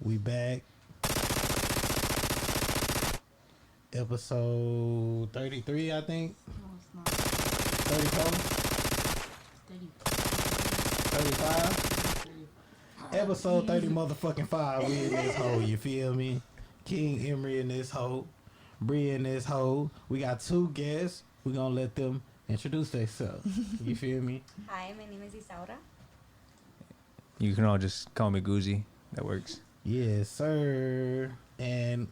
We back. Episode 33, I think. No, it's not. 34? 35? Episode 30 motherfucking 5. We in this hole, you feel me? KiNg EmErY in this hole. Bree in this hole. We got two guests. We gonna let them introduce themselves. You feel me? Hi, my name is Isaura. You can all just call me Goozy. That works. Yes, sir. And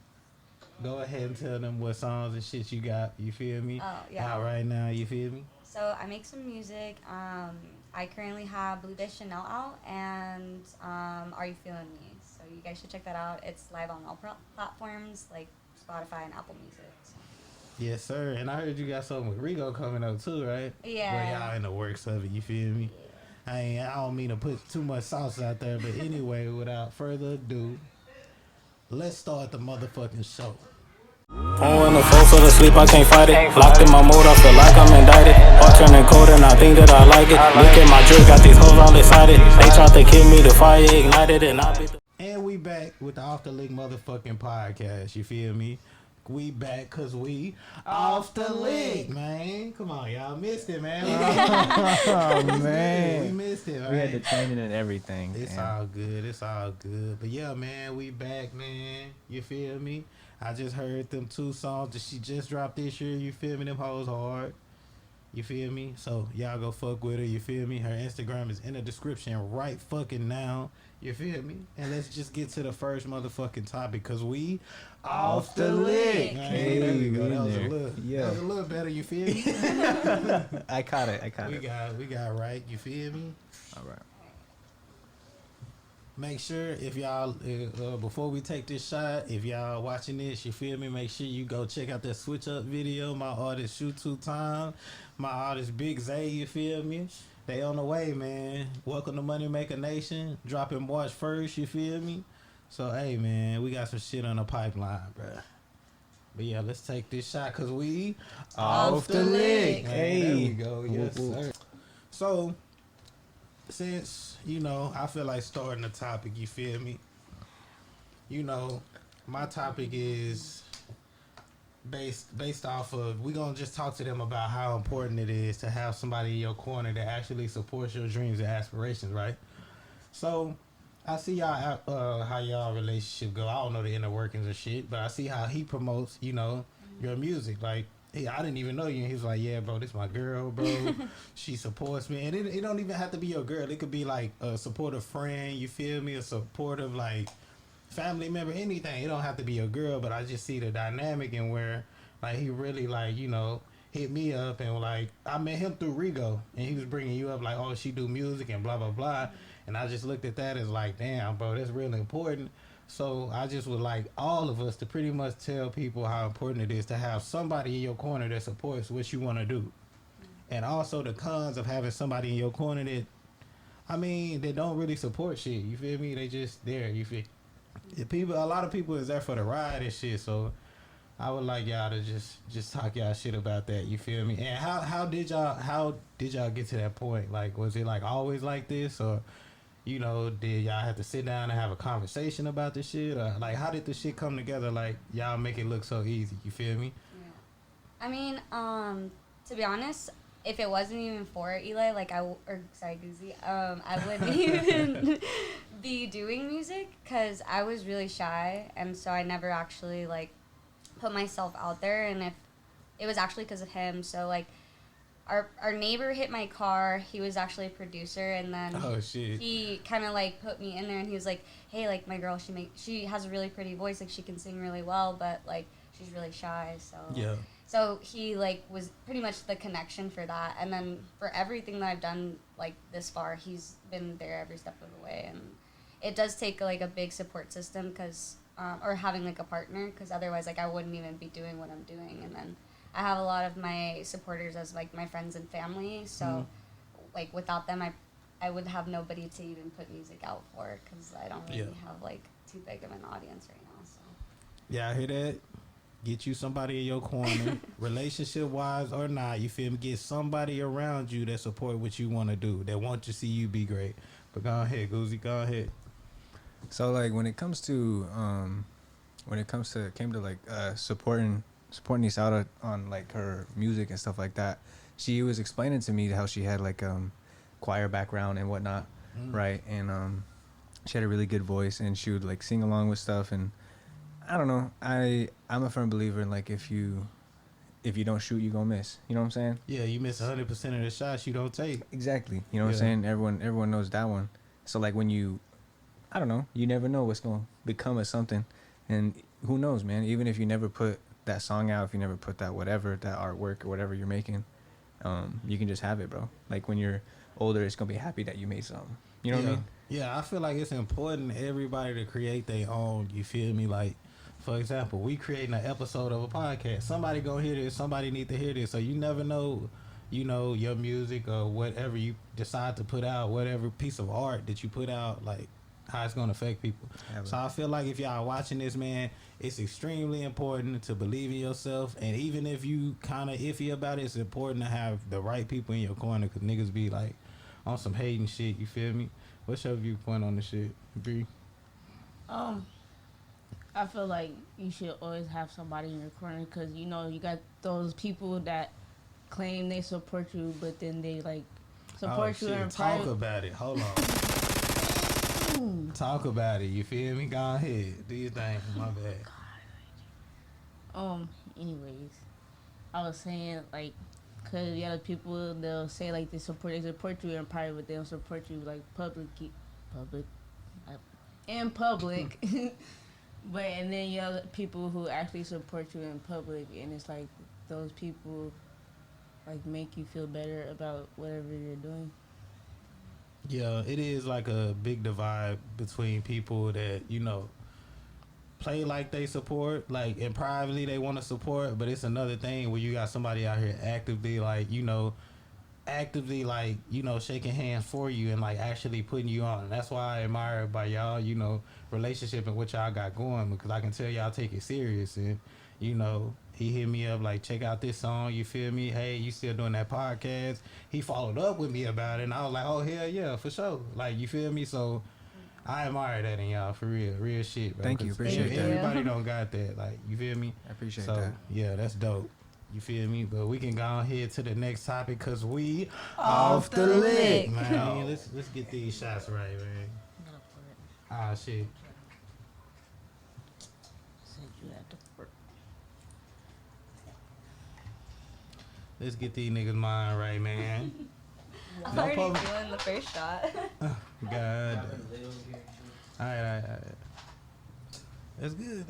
go ahead and tell them what songs and shit you got. You feel me? Oh, yeah. Out right now, you feel me? So I make some music. I currently have Blue Dish Chanel out and Are You Feeling Me? So you guys should check that out. It's live on all platforms like Spotify and Apple Music. So. Yes, sir. And I heard you got something with Rigo coming up too, right? Yeah. Where y'all in the works of it, you feel me? Yeah. I don't mean to put too much sauce out there, but anyway, without further ado, let's start the motherfucking show. When the folks are asleep, I can't fight it. Locked in my mode, I feel like I'm indicted. Heart turning cold and I think that I like it. Look at my drip, got these hoes all excited. They tried to kill me, the fire ignited and I beat the... And we back with the Off the Liq motherfucking podcast, you feel me? We back cause we off the lick, man. Come on, y'all missed it, man. Oh, man. We missed it, right? We had to change it and everything. It's all good. It's all good. But yeah, man, we back, man. You feel me? I just heard them two songs that she just dropped this year. You feel me? Them hoes hard. You feel me? So y'all go fuck with her. You feel me? Her Instagram is in the description right fucking now. You feel me? And let's just get to the first motherfucking topic because we off the lick. Hey, there we go. That was a little better. You feel me? I caught it. We got right. You feel me? All right. Make sure if y'all before we take this shot, if y'all watching this, you feel me, make sure you go check out that switch up video. My artist Shoot 2 Time, my artist Big Zay, you feel me? They on the way, man. Welcome to Money Maker Nation. Dropping March 1st, you feel me? So hey man, we got some shit on the pipeline, bruh. But yeah, let's take this shot cause we Off the lick. Hey, there we Hey. go. Yes, sir. So since, you know, I feel like starting the topic, you feel me? You know, my topic is based off of, we're going to just talk to them about how important it is to have somebody in your corner that actually supports your dreams and aspirations, right? So, I see y'all, how y'all relationship go. I don't know the inner workings of shit, but I see how he promotes, you know, your music. Like, hey, I didn't even know you. And he was like, yeah, bro, this my girl, bro. She supports me. And it don't even have to be your girl. It could be like a supportive friend, you feel me? A supportive, like, family member, anything. It don't have to be your girl, but I just see the dynamic and where, like, he really, like, you know, hit me up and, like, I met him through Rigo. And he was bringing you up, like, oh, she do music and blah, blah, blah. And I just looked at that as, like, damn, bro, that's really important. So I just would like all of us to pretty much tell people how important it is to have somebody in your corner that supports what you want to do. And also the cons of having somebody in your corner that, I mean, they don't really support shit. You feel me? They just there. You feel? A lot of people is there for the ride and shit. So I would like y'all to just talk y'all shit about that. You feel me? And how did y'all get to that point? Like, was it like always like this, or you know, did y'all have to sit down and have a conversation about this shit? Or, like, how did this shit come together? Like, y'all make it look so easy. You feel me? Yeah. I mean, to be honest, if it wasn't even for Eli, like, Goozy, I wouldn't even be doing music because I was really shy. And so I never actually, like, put myself out there. And if it was actually because of him. So, like, Our neighbor hit my car. He was actually a producer, and then he kind of like put me in there, and he was like, "Hey, like my girl, she has a really pretty voice, like she can sing really well, but like she's really shy." So yeah. So he like was pretty much the connection for that, and then for everything that I've done like this far, he's been there every step of the way, and it does take like a big support system because or having like a partner, because otherwise like I wouldn't even be doing what I'm doing, and then I have a lot of my supporters as like my friends and family, so like without them I would have nobody to even put music out for because I don't really have like too big of an audience right now. So yeah, I hear that. Get you somebody in your corner, relationship wise or not, you feel me? Get somebody around you that support what you want to do, that want to see you be great. But go ahead, Goozy, go ahead. So like when it came to like supporting Isaura on like her music and stuff like that, she was explaining to me how she had like choir background and whatnot, right? And she had a really good voice and she would like sing along with stuff. And I don't know, I'm a firm believer in like if you don't shoot, you gonna miss. You know what I'm saying? Yeah, you miss 100% of the shots you don't take. Exactly. You know what I'm saying? Everyone knows that one. So like when I don't know, you never know what's gonna become of something. And who knows, man? Even if you never put that song out, if you never put that whatever, that artwork or whatever you're making, you can just have it, bro. Like when you're older, it's gonna be happy that you made something. You know what I mean? Yeah, I feel like it's important everybody to create their own. You feel me? Like, for example, we creating an episode of a podcast. Somebody gonna hear this. Somebody need to hear this. So you never know, you know, your music or whatever you decide to put out, whatever piece of art that you put out, like how it's gonna affect people. So I feel like if y'all watching this, man, it's extremely important to believe in yourself. And even if you kind of iffy about it, it's important to have the right people in your corner, because niggas be like on some hating shit. You feel me? What's your viewpoint on the shit, Bree? I feel like you should always have somebody in your corner, because you know you got those people that claim they support you, but then they like support you in private. Talk about it. Hold on. Talk about it. You feel me? Go ahead. Do your thing. My bad. Anyways, I was saying like, cause the other people, they'll say like they support you in private, but they don't support you like in public. But and then you have people who actually support you in public, and it's like those people like make you feel better about whatever you're doing. Yeah, it is like a big divide between people that, you know, play like they support, like, and privately they want to support, but it's another thing where you got somebody out here actively, like, you know, like, you know, shaking hands for you and like actually putting you on. And that's why I admire by y'all, you know, relationship and what y'all got going, because I can tell y'all take it serious. And, you know, he hit me up like, check out this song, you feel me? Hey, you still doing that podcast? He followed up with me about it, and I was like, oh, hell yeah, for sure. Like, you feel me? So I admire that in y'all, for real shit, bro. Thank you, appreciate that. Everybody don't got that, like, you feel me? I appreciate so, that. Yeah, that's dope. You feel me? But we can go ahead to the next topic, because we off the lick, man. Let's get these shots right, man. Ah, shit. Let's get these niggas' mind right, man. I'm already feeling the first shot. God. Alright. That's good.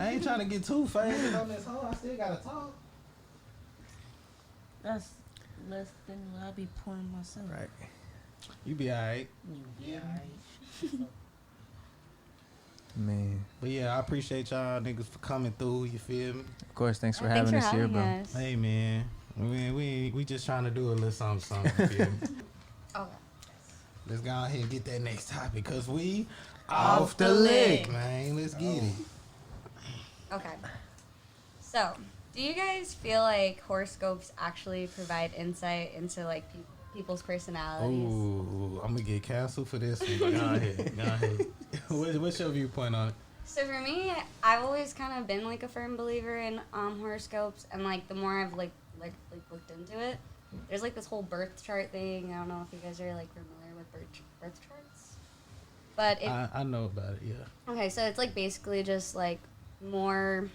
I ain't trying to get too faded on this hoe. I still gotta talk. That's less than what I be pouring myself. Right. You be alright. Man. But yeah, I appreciate y'all niggas for coming through. You feel me? Of course, thanks for having us here, bro. Us. Hey man, we just trying to do a little something. You feel me? Okay. Let's go ahead and get that next topic, because we off the lick, man. Let's get it. Okay. So, do you guys feel like horoscopes actually provide insight into like people's personalities? Ooh, I'm gonna get canceled for this one. Go ahead. What's your viewpoint on it? So for me, I've always kind of been like a firm believer in horoscopes, and like the more I've like looked into it, there's like this whole birth chart thing. I don't know if you guys are like familiar with birth charts, but I know about it. Yeah. Okay, so it's like basically just like more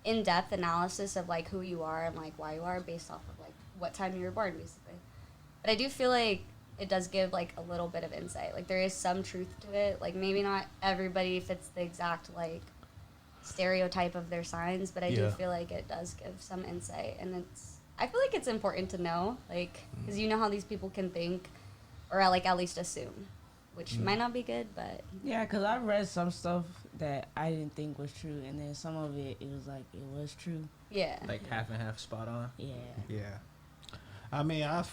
in-depth analysis of like who you are and like why you are based off of like what time you were born, basically. But I do feel like it does give like a little bit of insight. Like there is some truth to it. Like maybe not everybody fits the exact like stereotype of their signs, but I do feel like it does give some insight, and I feel like it's important to know, like, because you know how these people can think, or like at least assume, which might not be good, but yeah, because I read some stuff that I didn't think was true, and then some of it was like it was true. Yeah. Like half and half, spot on. Yeah. I mean, y'all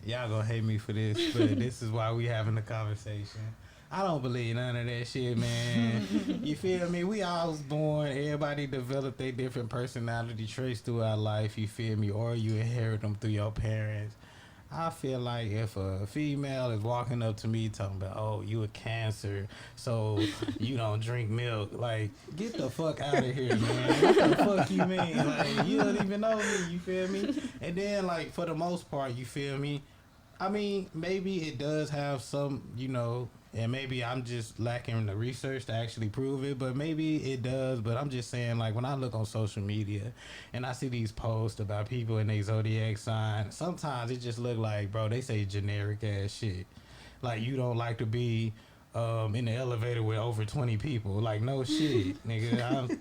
gonna hate me for this, but this is why we having the conversation. I don't believe none of that shit, man. You feel me? We all was born. Everybody developed their different personality traits throughout life. You feel me? Or you inherit them through your parents. I feel like if a female is walking up to me talking about, oh, you a Cancer, so you don't drink milk, like, get the fuck out of here, man. What the fuck you mean? Like, you don't even know me, you feel me? And then, like, for the most part, you feel me? I mean, maybe it does have some, you know, and maybe I'm just lacking the research to actually prove it, but maybe it does. But I'm just saying, like, when I look on social media and I see these posts about people in their zodiac sign, sometimes it just look like, bro, they say generic ass shit. Like, you don't like to be in the elevator with over 20 people. Like, no shit, nigga.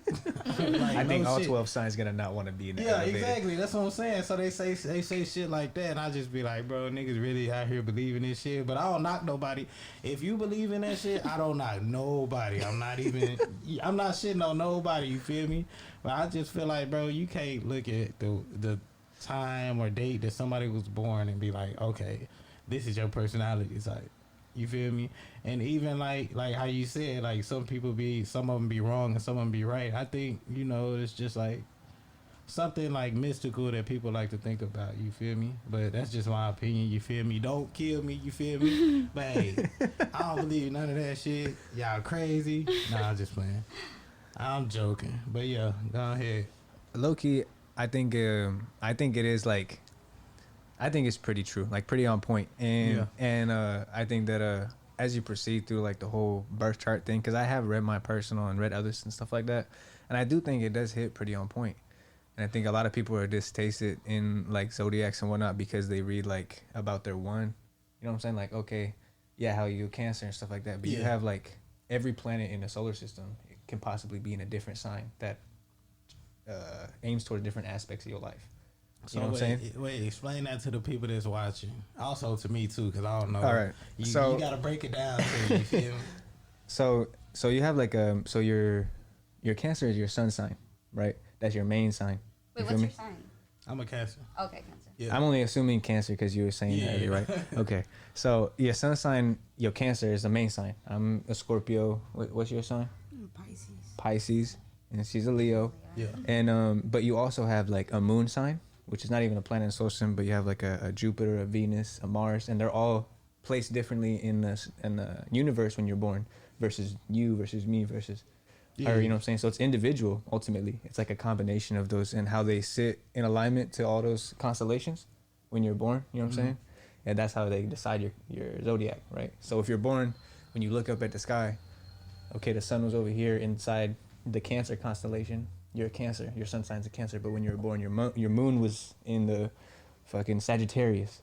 I think all 12 signs gonna not want to be in the elevator. Yeah, exactly. That's what I'm saying. So they say shit like that, and I just be like, bro, niggas really out here believing this shit. But I don't knock nobody. If you believe in that shit, I don't knock nobody. I'm not shitting on nobody. You feel me? But I just feel like, bro, you can't look at the time or date that somebody was born and be like, okay, this is your personality type. You feel me? And even like how you said, like some of them be wrong and some of them be right. I think, you know, it's just like something like mystical that people like to think about. You feel me? But that's just my opinion. You feel me? Don't kill me. You feel me? But hey, I don't believe none of that shit. Y'all crazy? Nah, I'm just playing. I'm joking. But yeah, go ahead. Low-key, I think it is like, I think it's pretty true, like pretty on point. And I think that as you proceed through like the whole birth chart thing, because I have read my personal and read others and stuff like that, and I do think it does hit pretty on point. And I think a lot of people are distasted in like zodiacs and whatnot because they read like about their one, you know what I'm saying? Like, okay, yeah, how you Cancer and stuff like that, but you have like every planet in the solar system can possibly be in a different sign that aims towards different aspects of your life. So you know what I'm saying? Wait, explain that to the people that's watching. Also to me too, because I don't know. All right. You gotta break it down to me, you feel me? So you have like so your Cancer is your sun sign, right? That's your main sign. Wait, what's your sign? I'm a Cancer. Okay, Cancer. Yeah. I'm only assuming Cancer because you were saying that earlier, right? Okay. So your sun sign, your Cancer is the main sign. I'm a Scorpio. What's your sign? Pisces. And she's a Leo. Yeah. And but you also have like a moon sign, which is not even a planet in the solar system, but you have like a Jupiter, a Venus, a Mars, and they're all placed differently in the universe when you're born versus you versus me versus her, you know what I'm saying? So it's individual ultimately. It's like a combination of those and how they sit in alignment to all those constellations when you're born, you know what I'm saying? And that's how they decide your zodiac, right? So if you're born, when you look up at the sky, okay, the sun was over here inside the Cancer constellation. You're a Cancer. Your sun sign's a Cancer. But when you were born, your moon was in the fucking Sagittarius,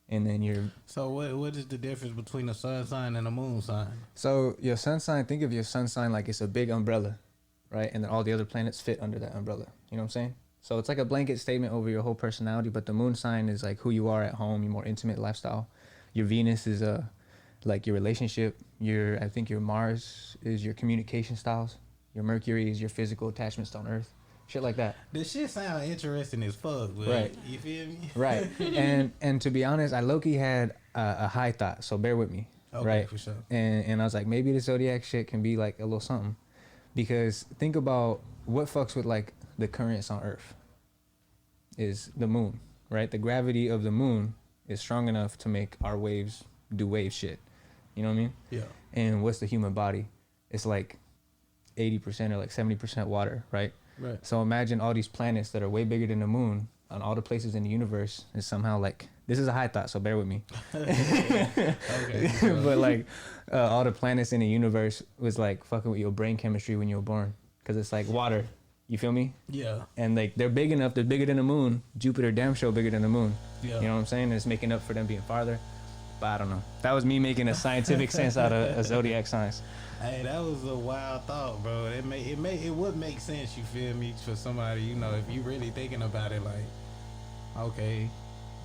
and then your. So what is the difference between a sun sign and a moon sign? So your sun sign, think of your sun sign like it's a big umbrella, right? And then all the other planets fit under that umbrella. You know what I'm saying? So it's like a blanket statement over your whole personality. But the moon sign is like who you are at home, your more intimate lifestyle. Your Venus is like your relationship. I think your Mars is your communication styles. Your Mercury is your physical attachments on Earth. Shit like that. This shit sound interesting as fuck, but right. You feel me? Right. And to be honest, I low-key had a high thought, so bear with me. Okay, right? for sure. And I was like, maybe the zodiac shit can be like a little something. Because think about what fucks with like the currents on Earth is the moon, right? The gravity of the moon is strong enough to make our waves do wave shit. You know what I mean? Yeah. And what's the human body? It's like 80% or like 70% water, right? Right. So imagine all these planets that are way bigger than the moon on all the places in the universe is somehow like, this is a high thought, so bear with me. Okay. But like all the planets in the universe was like fucking with your brain chemistry when you were born. Cause it's like water, you feel me? Yeah. And like they're big enough, they're bigger than the moon. Jupiter damn sure bigger than the moon. Yeah. You know what I'm saying? It's making up for them being farther. But I don't know. That was me making a scientific sense out of a zodiac science. Hey, that was a wild thought, bro. It would make sense, you feel me, for somebody, you know, if you really thinking about it, like, okay,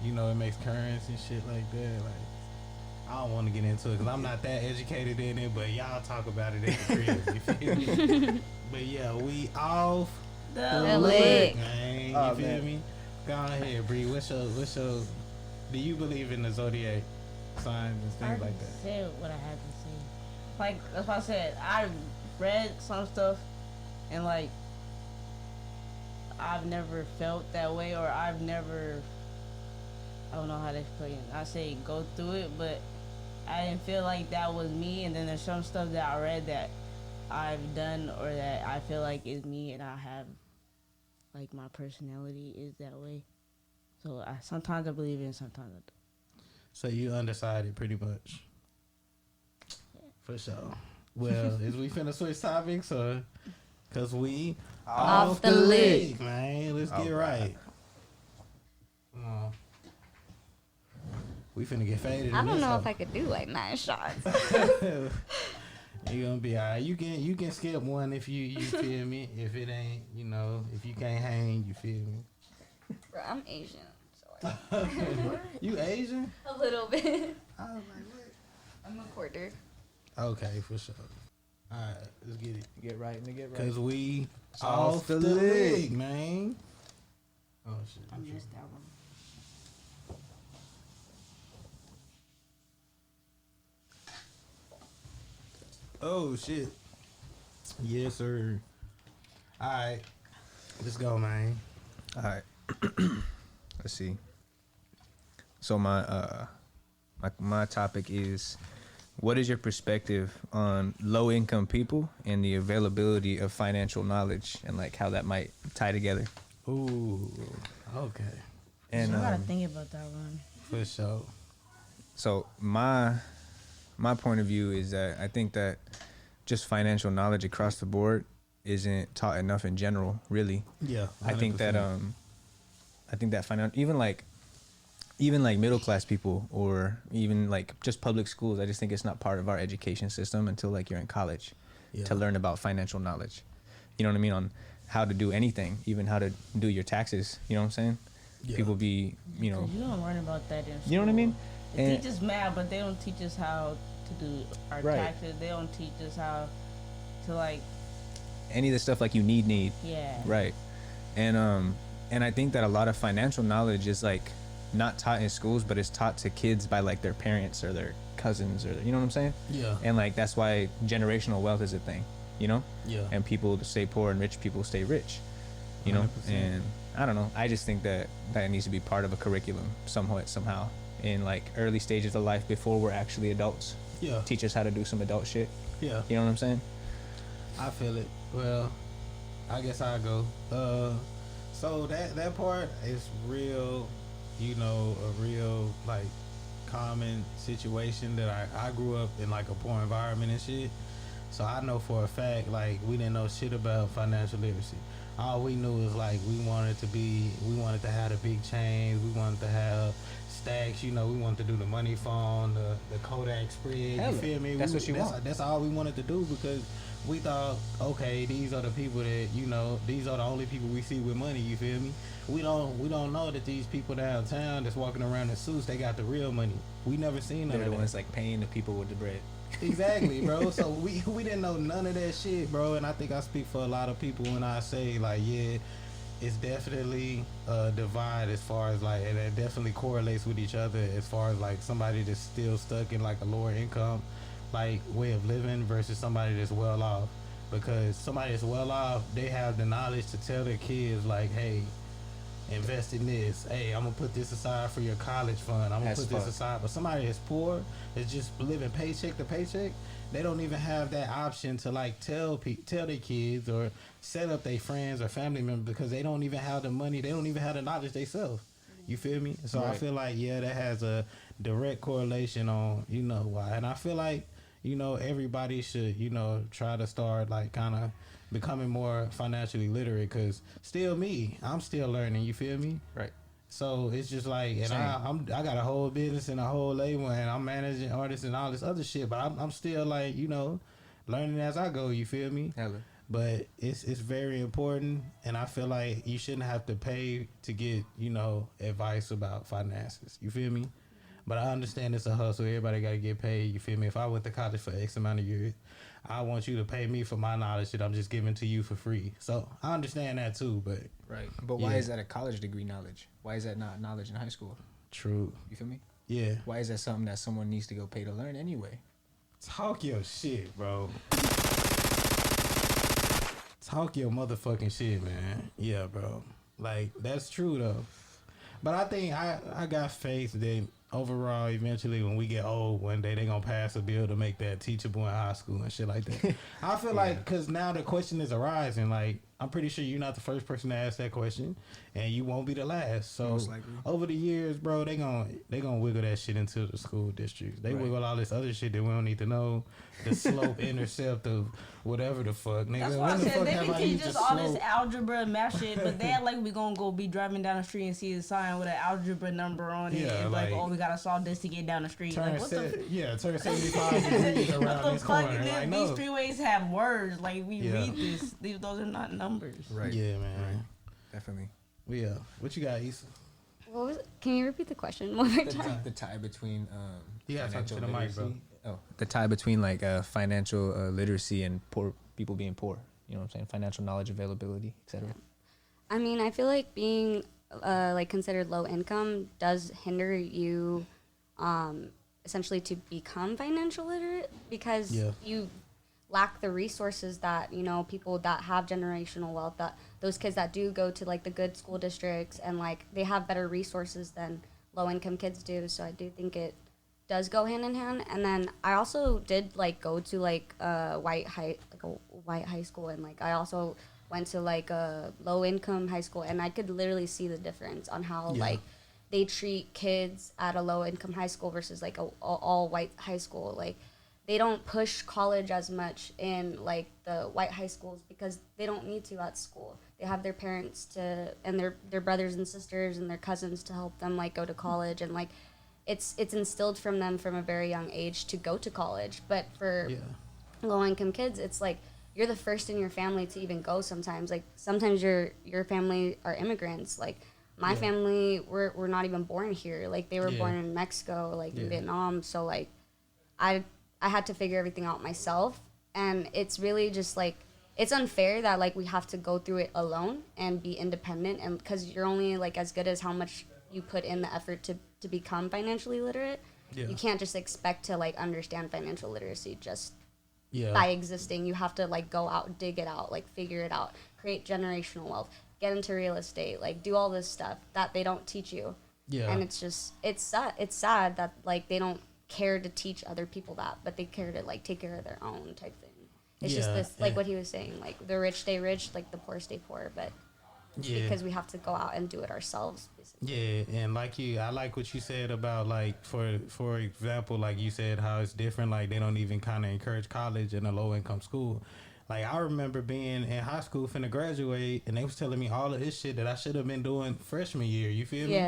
you know, it makes currents and shit like that. Like, I don't want to get into it because I'm not that educated in it, but y'all talk about it at the crib, you feel me? But yeah, we off the Liq, man. You feel me? Go ahead, Bree. What's your? Do you believe in the zodiac signs and things like that? Said what I had to say. Like, that's why I said I read some stuff and like I've never felt that way, or I've never I don't know how to explain it. I say go through it, but I didn't feel like that was me. And then there's some stuff that I read that I've done or that I feel like is me, and I have like my personality is that way. So sometimes I believe it, and sometimes I don't. So you undecided pretty much. Yeah. For sure. Well, is we finna switch topics or? Cause we off the lick, man. Let's get right. We finna get faded. I don't know if I could do like 9 shots. You gonna be alright. You can skip one if you feel me. If it ain't, if you can't hang, you feel me. Bro, I'm Asian. So You Asian? a little bit. I was like, what? I'm a quarter. Okay, for sure. Alright, let's get it. Get right and get right. Cause we Off the lick, man. Oh shit. I missed that one. Oh shit. Yes, sir. Alright. Let's go, man. All right. Let's see. So my topic is, what is your perspective on low income people and the availability of financial knowledge and like how that might tie together? Ooh. Okay. And I gotta think about that one. For sure. so my point of view is that I think that just financial knowledge across the board isn't taught enough in general, really. Yeah. 100%. I think that even like middle class people or even like just public schools, I just think it's not part of our education system until like you're in college to learn about financial knowledge. You know what I mean? On how to do anything, even how to do your taxes. You know what I'm saying? Yeah. People be, You don't learn about that in school. you know what I mean? They teach us math, but they don't teach us how to do our Right. taxes. They don't teach us how to like, any of the stuff like you need. yeah. Right. And I think that a lot of financial knowledge is like not taught in schools, but it's taught to kids by like their parents or their cousins, or you know what I'm saying? Yeah. And like that's why generational wealth is a thing, you know? Yeah. And people stay poor and rich people stay rich, you know? 100%. And I don't know. I just think that needs to be part of a curriculum somehow in like early stages of life before we're actually adults. Yeah. Teach us how to do some adult shit. Yeah. You know what I'm saying? I feel it. Well, I guess I'll go. So that part is real, a real like common situation that I grew up in like a poor environment and shit. So I know for a fact like we didn't know shit about financial literacy. All we knew is like we wanted to have the big chains, we wanted to have stacks, we wanted to do the money phone, the Kodak spread. Hella. You feel me? That's what you want. That's all we wanted to do because we thought, okay, these are the people that these are the only people we see with money. You feel me? We don't know that these people downtown that's walking around in suits, they got the real money. We never seen none They're of the that. ones like paying the people with the bread. Exactly, bro. So we didn't know none of that shit, bro. And I think I speak for a lot of people when I say like, yeah, it's definitely a divide as far as like, and it definitely correlates with each other as far as like somebody that's still stuck in like a lower income like way of living versus somebody that's well off. Because somebody that's well off, they have the knowledge to tell their kids like, hey, invest in this. Hey, I'm gonna put this aside for your college fund. I'm gonna put this aside. But somebody that's poor, that's just living paycheck to paycheck, they don't even have that option to like tell their kids or set up their friends or family members because they don't even have the money. They don't even have the knowledge themselves. You feel me? So Right. I feel like that has a direct correlation on why. And I feel like everybody should try to start like kind of becoming more financially literate because I'm still learning. You feel me? Right. So it's just like, and Same. I got a whole business and a whole label and I'm managing artists and all this other shit, but I'm still like learning as I go. You feel me? Hella. But it's very important, and I feel like you shouldn't have to pay to get advice about finances. You feel me? But I understand it's a hustle. Everybody got to get paid. You feel me? If I went to college for X amount of years, I want you to pay me for my knowledge that I'm just giving to you for free. So I understand that too. But Right. But why is that a college degree knowledge? Why is that not knowledge in high school? True. You feel me? Yeah. Why is that something that someone needs to go pay to learn anyway? Talk your shit, bro. Talk your motherfucking shit, man. Yeah, bro. Like, that's true, though. But I think I got faith that overall, eventually, when we get old, one day they gonna pass a bill to make that teachable in high school and shit like that. I feel like because now the question is arising. Like I'm pretty sure you're not the first person to ask that question, and you won't be the last. So over the years, bro, they gonna wiggle that shit into the school districts. They wiggle all this other shit that we don't need to know. The slope, intercept of whatever the fuck. Nigga, that's why I said they can teach us all this algebra and math shit, but they act like we gonna go be driving down the street and see a sign with an algebra number on it, and like, oh, we gotta solve this to get down the street. Like, what turn 75 degrees around this corner. Like, no. These freeways have words. Like, we read this. Those are not numbers. Right. Yeah, man. Right. Definitely. Yeah. What you got, Issa? What was it? Can you repeat the question one more time? The tie between financial to the mic, bro. Oh, the tie between like financial literacy and poor people being poor. You know what I'm saying? Financial knowledge availability, etc. I mean, I feel like being like considered low income does hinder you essentially to become financial literate because you lack the resources that, you know, people that have generational wealth, that those kids that do go to like the good school districts and like they have better resources than low income kids do. So I do think it does go hand in hand. And then I also did like go to like a white high school, and like I also went to like a low income high school, and I could literally see the difference on how like they treat kids at a low income high school versus like a all white high school. Like they don't push college as much in like the white high schools because they don't need to at school. They have their parents to and their brothers and sisters and their cousins to help them like go to college, and like it's instilled from them from a very young age to go to college. But for low income kids, it's like you're the first in your family to even go sometimes. Like sometimes your family are immigrants. Like my family were not even born here. Like they were born in Mexico, like in Vietnam. So like I had to figure everything out myself, and it's really just like it's unfair that like we have to go through it alone and be independent, and because you're only like as good as how much you put in the effort to become financially literate. You can't just expect to like understand financial literacy just by existing. You have to like go out, dig it out, like figure it out, create generational wealth, get into real estate, like do all this stuff that they don't teach you. And it's just it's sad that like they don't care to teach other people that, but they care to like take care of their own type thing. It's just this like what he was saying, like the rich stay rich, like the poor stay poor, but because we have to go out and do it ourselves, basically. And like I like what you said about like for example, like you said how it's different, like they don't even kind of encourage college in a low income school. Like I remember being in high school finna graduate, and they was telling me all of this shit that I should have been doing freshman year. You feel me?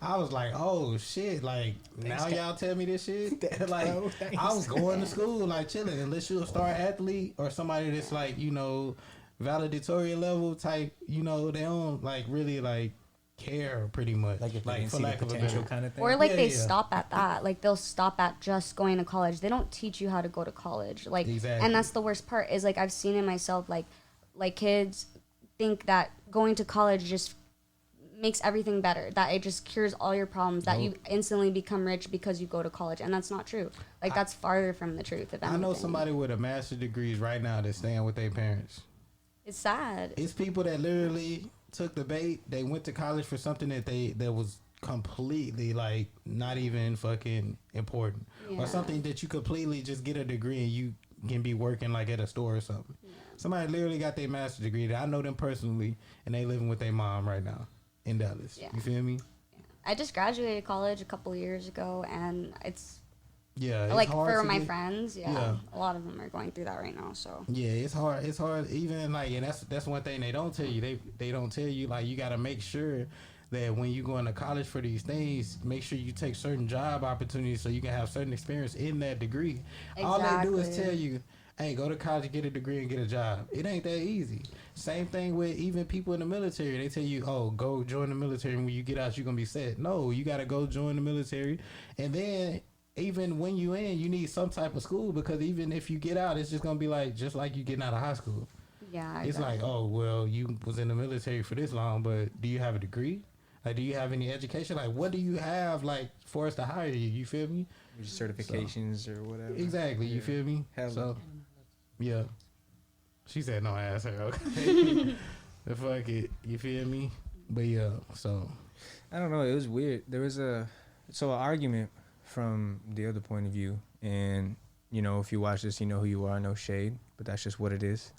I was like, oh shit! Like now y'all tell me this shit. Like I was going to school like chilling, unless you're a star athlete or somebody that's like, you know, valedictorian level type. You know, they don't like really like care pretty much, like for lack of a better kind of thing, or like they stop at that. Like they'll stop at just going to college. They don't teach you how to go to college. Like, and that's the worst part is like I've seen it myself. Like kids think that going to college just makes everything better. That it just cures all your problems. That you instantly become rich because you go to college, and that's not true. Like that's farther from the truth. If anything. I know somebody with a master's degree right now that's staying with their parents. It's sad. It's people that literally took the bait. They went to college for something that was completely like not even fucking important, or something that you completely just get a degree and you can be working like at a store or something. Somebody literally got their master's degree. I know them personally, and they living with their mom right now in Dallas. You feel me? I just graduated college a couple years ago, and it's it's like hard for my friends, a lot of them are going through that right now. So it's hard. It's hard. Even like, and that's one thing they don't tell you. They don't tell you like you got to make sure that when you go into college for these things, make sure you take certain job opportunities so you can have certain experience in that degree. Exactly. All they do is tell you, hey, go to college, get a degree, and get a job. It ain't that easy. Same thing with even people in the military. They tell you, oh, go join the military, and when you get out, you're gonna be set. No, you got to go join the military, and then even when you in, you need some type of school, because even if you get out, it's just gonna be like just like you getting out of high school. Yeah, it's like, oh well, you was in the military for this long, but do you have a degree? Like, do you have any education? Like, what do you have like for us to hire you? You feel me? Certifications or whatever. Exactly. You feel me? So, she said no. I asked her. Okay. The fuck it. You feel me? But yeah, so I don't know. It was weird. There was an argument from the other point of view, and you know, if you watch this, you know who you are. No shade, but that's just what it is.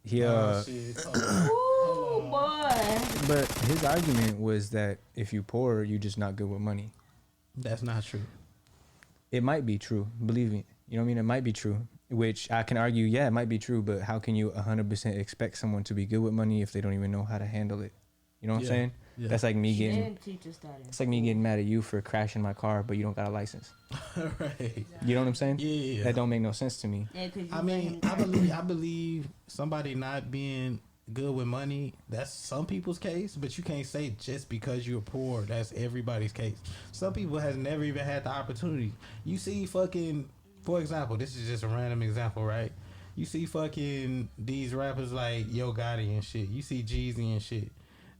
He shit. Ooh, boy. but his argument was that if you poor, you just not good with money. That's not true. It might be true, believe me. You know what I mean? It might be true, which I can argue, yeah, it might be true, but how can you 100% expect someone to be good with money if they don't even know how to handle it? You know what I'm saying? Yeah. That's like me She getting, didn't teach us that. it's like me getting mad at you for crashing my car, but you don't got a license. Right. You know what I'm saying? Yeah. That don't make no sense to me. Yeah, 'cause you I mean, I believe somebody not being good with money, that's some people's case, but you can't say just because you're poor, that's everybody's case. Some people has never even had the opportunity. You see fucking, for example, this is just a random example, right? You see fucking these rappers like Yo Gotti and shit. You see Jeezy and shit.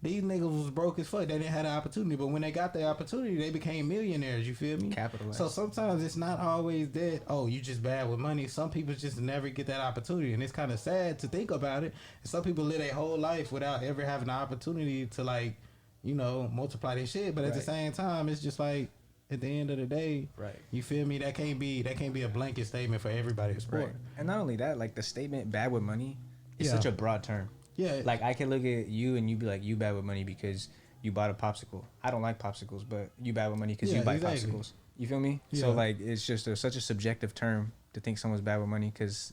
These niggas was broke as fuck. They didn't have the opportunity, but when they got the opportunity, they became millionaires. You feel me? Capitalize. So sometimes it's not always that, oh, you just bad with money. Some people just never get that opportunity, and it's kind of sad to think about it. And some people live their whole life without ever having the opportunity to, like, you know, multiply their shit. But at the same time, it's just like, at the end of the day, Right. you feel me? That can't be a blanket statement for everybody's sport. Right. And not only that, like the statement "bad with money" is Yeah. such a broad term. Yeah. Like I can look at you and you be like, you bad with money because you bought a popsicle. I don't like popsicles, but you bad with money because you buy exactly. popsicles. You feel me? Yeah. So like it's just such a subjective term to think someone's bad with money because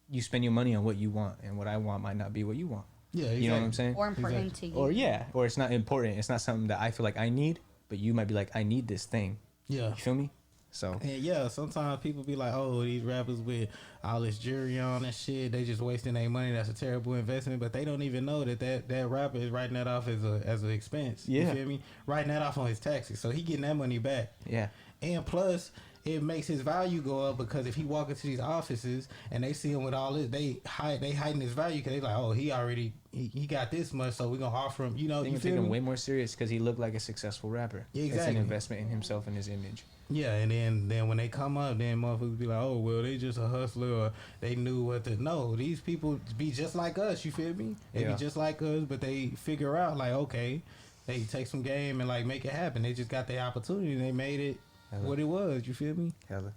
you spend your money on what you want, and what I want might not be what you want. Yeah, exactly. You know what I'm saying? Or important to you. Or it's not important. It's not something that I feel like I need, but you might be like, I need this thing. Yeah. You feel me? So And yeah, sometimes people be like, oh, these rappers with all this jewelry on and shit, they just wasting their money. That's a terrible investment. But they don't even know that rapper is writing that off as an expense. Yeah. You feel me? Writing that off on his taxes. So he getting that money back. yeah. And plus, it makes his value go up because if he walk into these offices and they see him with all this, they heighten his value because they like, oh, he got this much, so we're gonna offer him. You know, They you can take feel him me? way more serious because he looked like a successful rapper. Yeah, It's exactly. an investment in himself and his image. Yeah, and then when they come up, then motherfuckers be like, oh, well, they just a hustler, or they knew what to. No, these people be just like us, you feel me? They Yeah. be just like us, but they figure out, like, okay, they take some game and, like, make it happen. They just got the opportunity and they made it what it was, you feel me? Hella.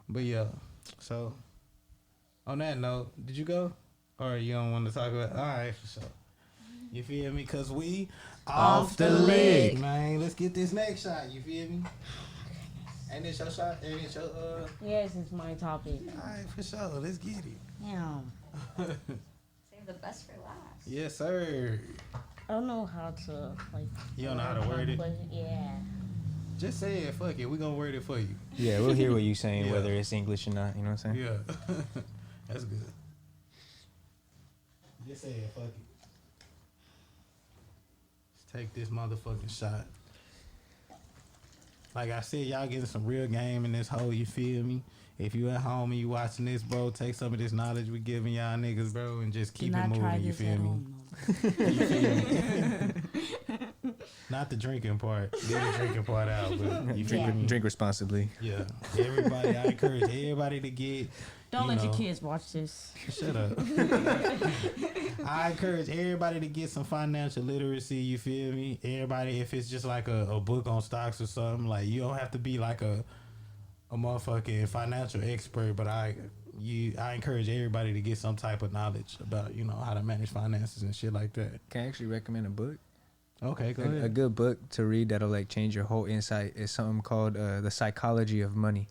But yeah, so on that note, did you go? Or you don't want to talk about? All right, for sure. You feel me? Because we off the lick, man. Let's get this next shot, you feel me? Ain't this your shot? Ain't it your, Yes, it's my topic. All right, for sure. Let's get it. Damn. Save the best for last. Yes, sir. I don't know how to, like... You don't know how to word it? Yeah. Just say it. Fuck it. We gonna word it for you. Yeah, we'll hear what you're saying, Yeah. whether it's English or not. You know what I'm saying? Yeah. That's good. Just say it. Fuck it. Let's take this motherfucking shot. Like I said, y'all getting some real game in this hole, you feel me? If you at home and you watching this, bro, take some of this knowledge we giving y'all niggas, bro, and just keep it moving, you feel me? You feel me? Not the drinking part. Get the drinking part out, but you feel me? Drink responsibly. Yeah. Everybody, I encourage everybody to get. Don't let your know, kids watch this. Shut up. I encourage everybody to get some financial literacy, you feel me? Everybody, if it's just like a book on stocks or something, like you don't have to be like a motherfucking financial expert, but I encourage everybody to get some type of knowledge about, you know, how to manage finances and shit like that. Can I actually recommend a book? Okay, go A ahead. good book to read that'll like change your whole insight is something called The Psychology of Money.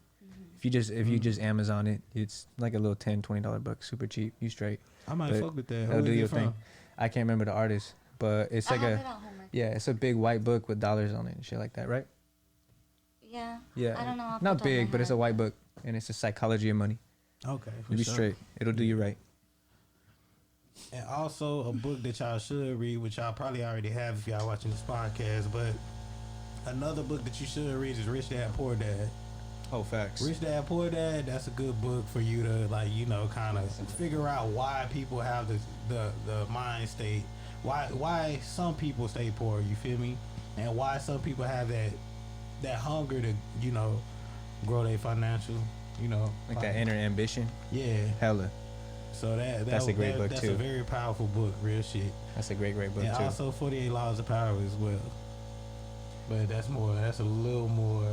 If you just Amazon it, it's like a little $10-$20 book, super cheap. You straight. I might but fuck with that. It'll Who do is your it thing. from? I can't remember the artist, but it's I like have it on homework. it's a big white book with dollars on it and shit like that, right? Yeah. Yeah. I don't know off the Not top of my big, but it's a head. white book, and it's the psychology of money. Okay, for You'll be sure. straight. It'll do you right. And also a book that y'all should read, which y'all probably already have if y'all watching this podcast, but another book that you should read is Rich Dad Poor Dad. Oh, facts. Rich Dad Poor Dad, that's a good book for you to, like, you know, kind of figure out why people have the mind state, why some people stay poor, you feel me? And why some people have that hunger to, you know, grow their financial, you know. Like that inner ambition. Yeah. Hella. So that's a great book that's too. a very powerful book, real shit. That's a great book And too. also 48 Laws of Power as well. But that's a little more,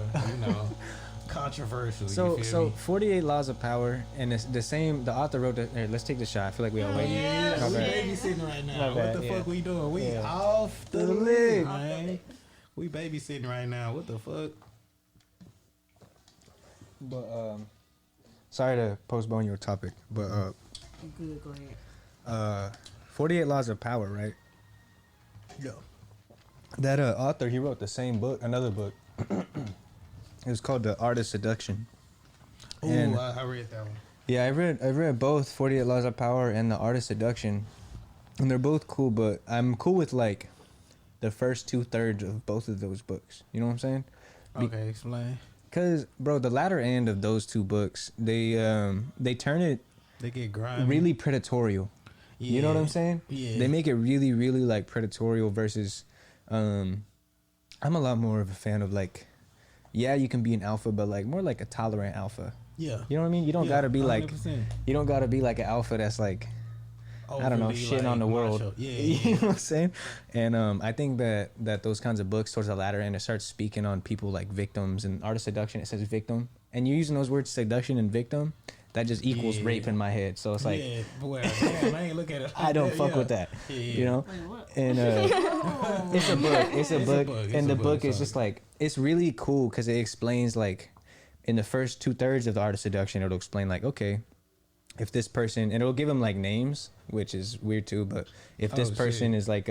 controversial. So you feel me? 48 Laws of Power, and it's the same. The author wrote it. Here, let's take the shot. I feel like we all waiting. Yeah, My we bad. babysitting right now. My What bad, the yeah. fuck we doing? We Yeah. off the The lid, lid. man. We babysitting right now. What the fuck? But sorry to postpone your topic, but Good, go ahead. 48 Laws of Power, right? Yeah. That author, he wrote the same book, another book. It was called The Art of Seduction. Ooh, And- I read that one. Yeah, I read both 48 Laws of Power and The Art of Seduction, and they're both cool. But I'm cool with like the first 2/3 of both of those books. You know what I'm saying? Okay, explain. Cause bro, the latter end of those two books, they turn it They get grimy. really predatorial. You know what I'm saying? Yeah. They make it really, really like predatorial versus. I'm a lot more of a fan of like, yeah, you can be an alpha, but like more like a tolerant alpha. Yeah. You know what I mean? You don't Yeah, gotta be like, 100%. you don't gotta be like an alpha that's like, I don't know, Overly, shitting on the world. macho. Yeah, You know what I'm saying? And I think that those kinds of books towards the latter end, it starts speaking on people like victims. And Art of Seduction, it says victim, and you're using those words seduction and victim, that just equals Yeah. rape in my head. So it's like, yeah, boy, damn, I ain't look at it. I don't fuck yeah. with that. Yeah. You know? Wait, what? And it's a book. It's a book. It's And a the book, book is sorry. just like, it's really cool because it explains like, in the first 2/3 of The Art of Seduction, it'll explain like, okay, if this person, and it'll give them like names, which is weird too, but if this Oh, person shit. is like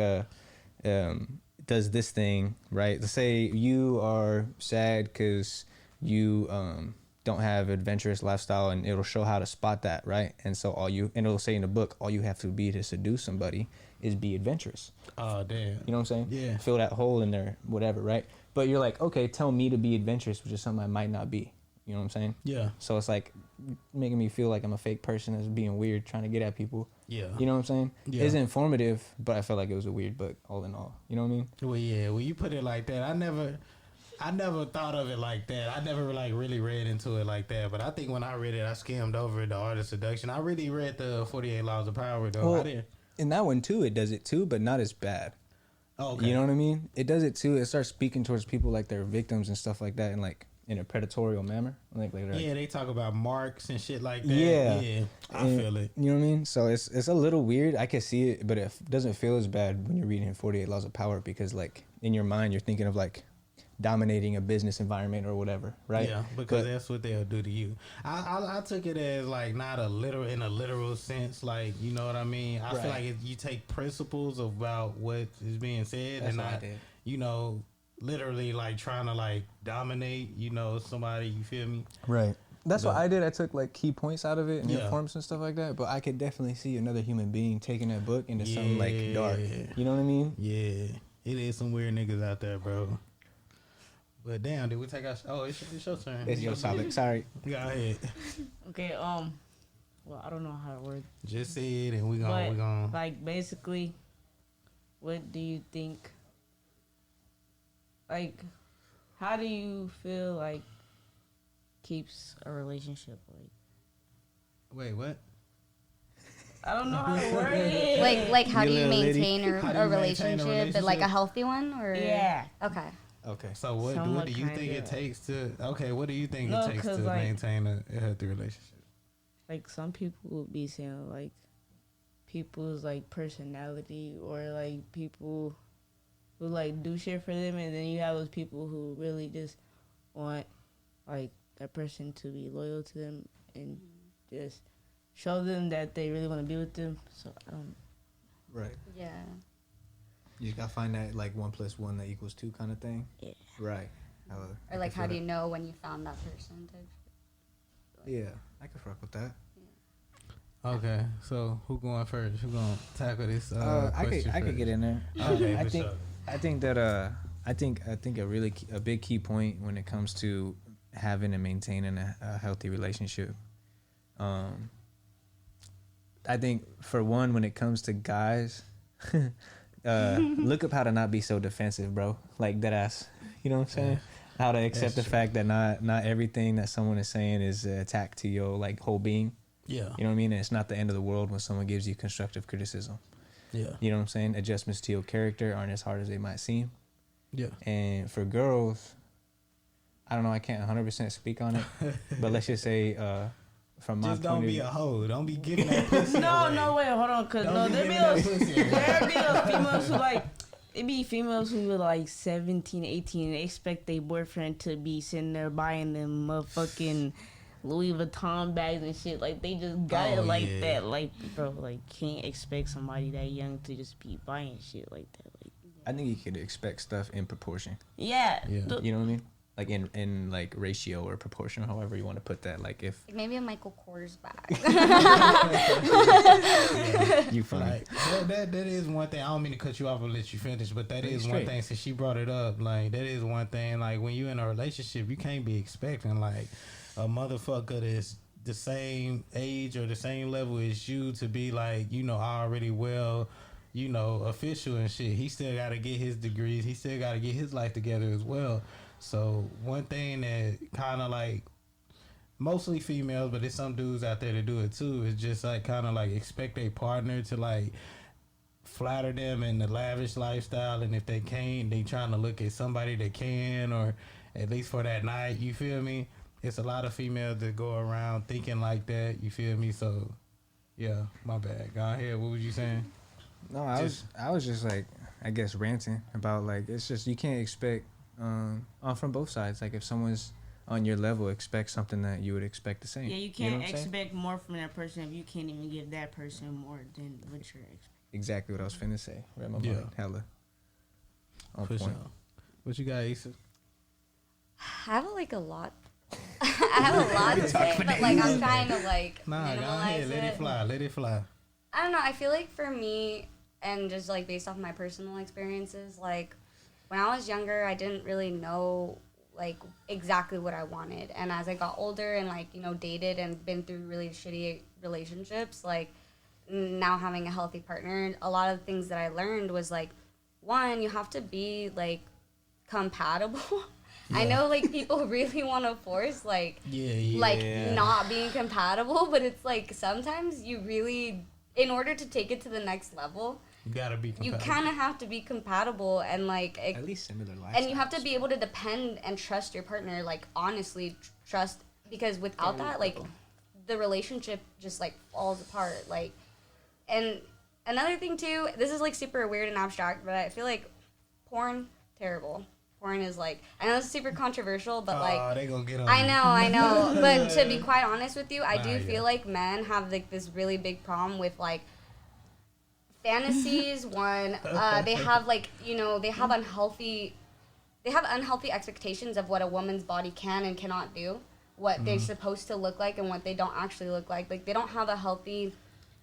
does this thing, right? Let's say you are sad because you don't have adventurous lifestyle, and it'll show how to spot that, right? And so and it'll say in the book, all you have to be to seduce somebody is be adventurous. Oh damn. You know what I'm saying? Yeah. Fill that hole in there, whatever, right? But you're like, okay, tell me to be adventurous, which is something I might not be. You know what I'm saying? Yeah. So it's like making me feel like I'm a fake person that's being weird, trying to get at people. Yeah. You know what I'm saying? Yeah. It's informative, but I felt like it was a weird book all in all. You know what I mean? Well, yeah. When you put it like that, I never thought of it like that. I never like really read into it like that. But I think when I read it, I skimmed over The Art of Seduction. I really read the 48 Laws of Power though. Well, I didn't. In that one too, it does it too, but not as bad. Oh, okay. You know what I mean? It does it too. It starts speaking towards people like they're victims and stuff like that, and like in a predatorial manner. Like they're Yeah, they talk about marks and shit like that. Yeah. Yeah. I And- feel it. You know what I mean? So it's a little weird. I can see it, but it doesn't feel as bad when you're reading 48 Laws of Power because like in your mind you're thinking of like dominating a business environment or whatever, right? Yeah, because But- that's what they'll do to you. I took it as like not a literal in a literal sense, like you know what I mean. I feel Right. like if you take principles about what is being said That's and what I not, did. you know, literally like trying to like dominate, you know, somebody. You feel me? Right. That's what But- I did. I took like key points out of it and Yeah. informs and stuff like that. But I could definitely see another human being taking that book into something like dark. Yeah. You know what I mean? Yeah, it is some weird niggas out there, bro. But damn, did we take our? Oh, it's your turn. It's your topic. Sorry. Go ahead. Okay, well, I don't know how to word, Just say it, and we but gonna. like basically, what do you think? Like, how do you feel like keeps a relationship like? Wait, what? I don't know how to word it. Like how do You you little lady. maintain How do a you maintain a relationship, but like a relationship? healthy one, or Yeah. Okay. Okay. So what Somewhat do you think it kinda. takes to? Okay, what do you think No, it takes to 'cause, like- maintain a healthy relationship? Like some people would be saying like people's like personality or like people who like do shit for them, and then you have those people who really just want like that person to be loyal to them and just show them that they really want to be with them. So I don't. Right. Yeah. You gotta find that like 1 + 1 that equals 2 kind of thing. Yeah. Right. Or like how do you know when you found that person? Type shit. Yeah, I could fuck with that. Okay, so who going first? Who gonna tackle this? I question could first? get in there. Okay, I for think sure. I think that I think a big key point when it comes to having and maintaining a healthy relationship. I think for one, when it comes to guys, look up how to not be so defensive, bro. Like that ass. You know what I'm saying? How to accept That's the fact that not everything that someone is saying is an attack to your like whole being. Yeah. You know what I mean? And it's not the end of the world when someone gives you constructive criticism. Yeah. You know what I'm saying? Adjustments to your character aren't as hard as they might seem. Yeah. And for girls, I don't know, I can't 100% speak on it, but let's just say from my Just point don't of be view, a hoe. Don't be giving that pussy No, away. no, wait, hold on, cause Don't no, be there giving that pussy away. be those females who like, it be females who are like 17, 18, and they expect their boyfriend to be sitting there buying them motherfucking Louis Vuitton bags and shit. Like, they just got it like that. Like, bro, like, can't expect somebody that young to just be buying shit like that. Like, I think you could expect stuff in proportion. yeah. Yeah. You know what I mean? Like in like ratio or proportion, however you want to put that. Like if Maybe a Michael Kors bag. you funny. Like, that is one thing. I don't mean to cut you off and let you finish, but that is one Straight. thing. Since she brought it up, like that is one thing. Like when you in a relationship, you can't be expecting like a motherfucker that's the same age or the same level as you to be like, you know, already well, you know, official and shit. He still got to get his degrees. He still got to get his life together as well. So one thing that kind of like mostly females, but there's some dudes out there that do it too, is just like kind of like expect a partner to like flatter them in the lavish lifestyle, and if they can't, they trying to look at somebody that can, or at least for that night. You feel me? It's a lot of females that go around thinking like that. You feel me? So yeah, my bad. Go ahead. What was you saying? No, I was just like, I guess ranting about like, it's just you can't expect from both sides. Like if someone's on your level, expect something that you would expect the same. Yeah, you can't know what I'm saying? expect more from that person if you can't even give that person more than what you're expecting. Exactly what I was finna say. Read my Yeah. mind. Hella. On For point. sure. What you got, Issa? I have like a lot. I have a lot to say, but like I'm trying to like Nah, go minimalize ahead. Let it fly. Let it fly. I don't know. I feel like for me, and just like based off my personal experiences, like when I was younger, I didn't really know like exactly what I wanted. And as I got older and like, you know, dated and been through really shitty relationships, like now having a healthy partner, a lot of the things that I learned was like, one, you have to be like compatible. I know like people really want to force like like not being compatible, but it's like sometimes you really, in order to take it to the next level, You gotta be compatible. you kind of have to be compatible and like At least similar lifestyles. and you have to be able to depend and trust your partner, like honestly trust, because without that, like the relationship just like falls apart. Like, and another thing too, this is like super weird and abstract, but I feel like porn, terrible. Porn is like, I know it's super controversial, but like, they gonna get on I know, but to be quite honest with you, I do yeah. feel like men have like this really big problem with like fantasies. One, they have like, you know, they have unhealthy expectations of what a woman's body can and cannot do, what they're supposed to look like and what they don't actually look like. Like they don't have a healthy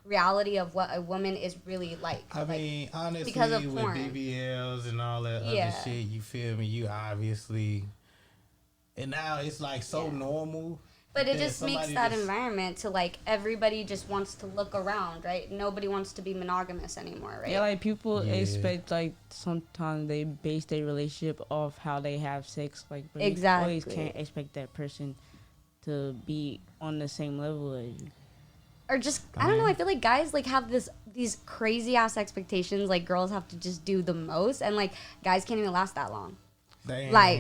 reality of what a woman is really like. I mean, honestly, because of with porn. BBLs and all that other shit, you feel me? You obviously, and now it's like so normal. But it that just makes somebody that just- environment to like everybody just wants to look around, right? Nobody wants to be monogamous anymore, right? Yeah, like people Yeah. expect like sometimes they base their relationship off how they have sex. Like, but Exactly. you always can't expect that person to be on the same level as you. Or just I don't know, I feel like guys like have these crazy ass expectations, like girls have to just do the most, and like guys can't even last that long. Damn. Like,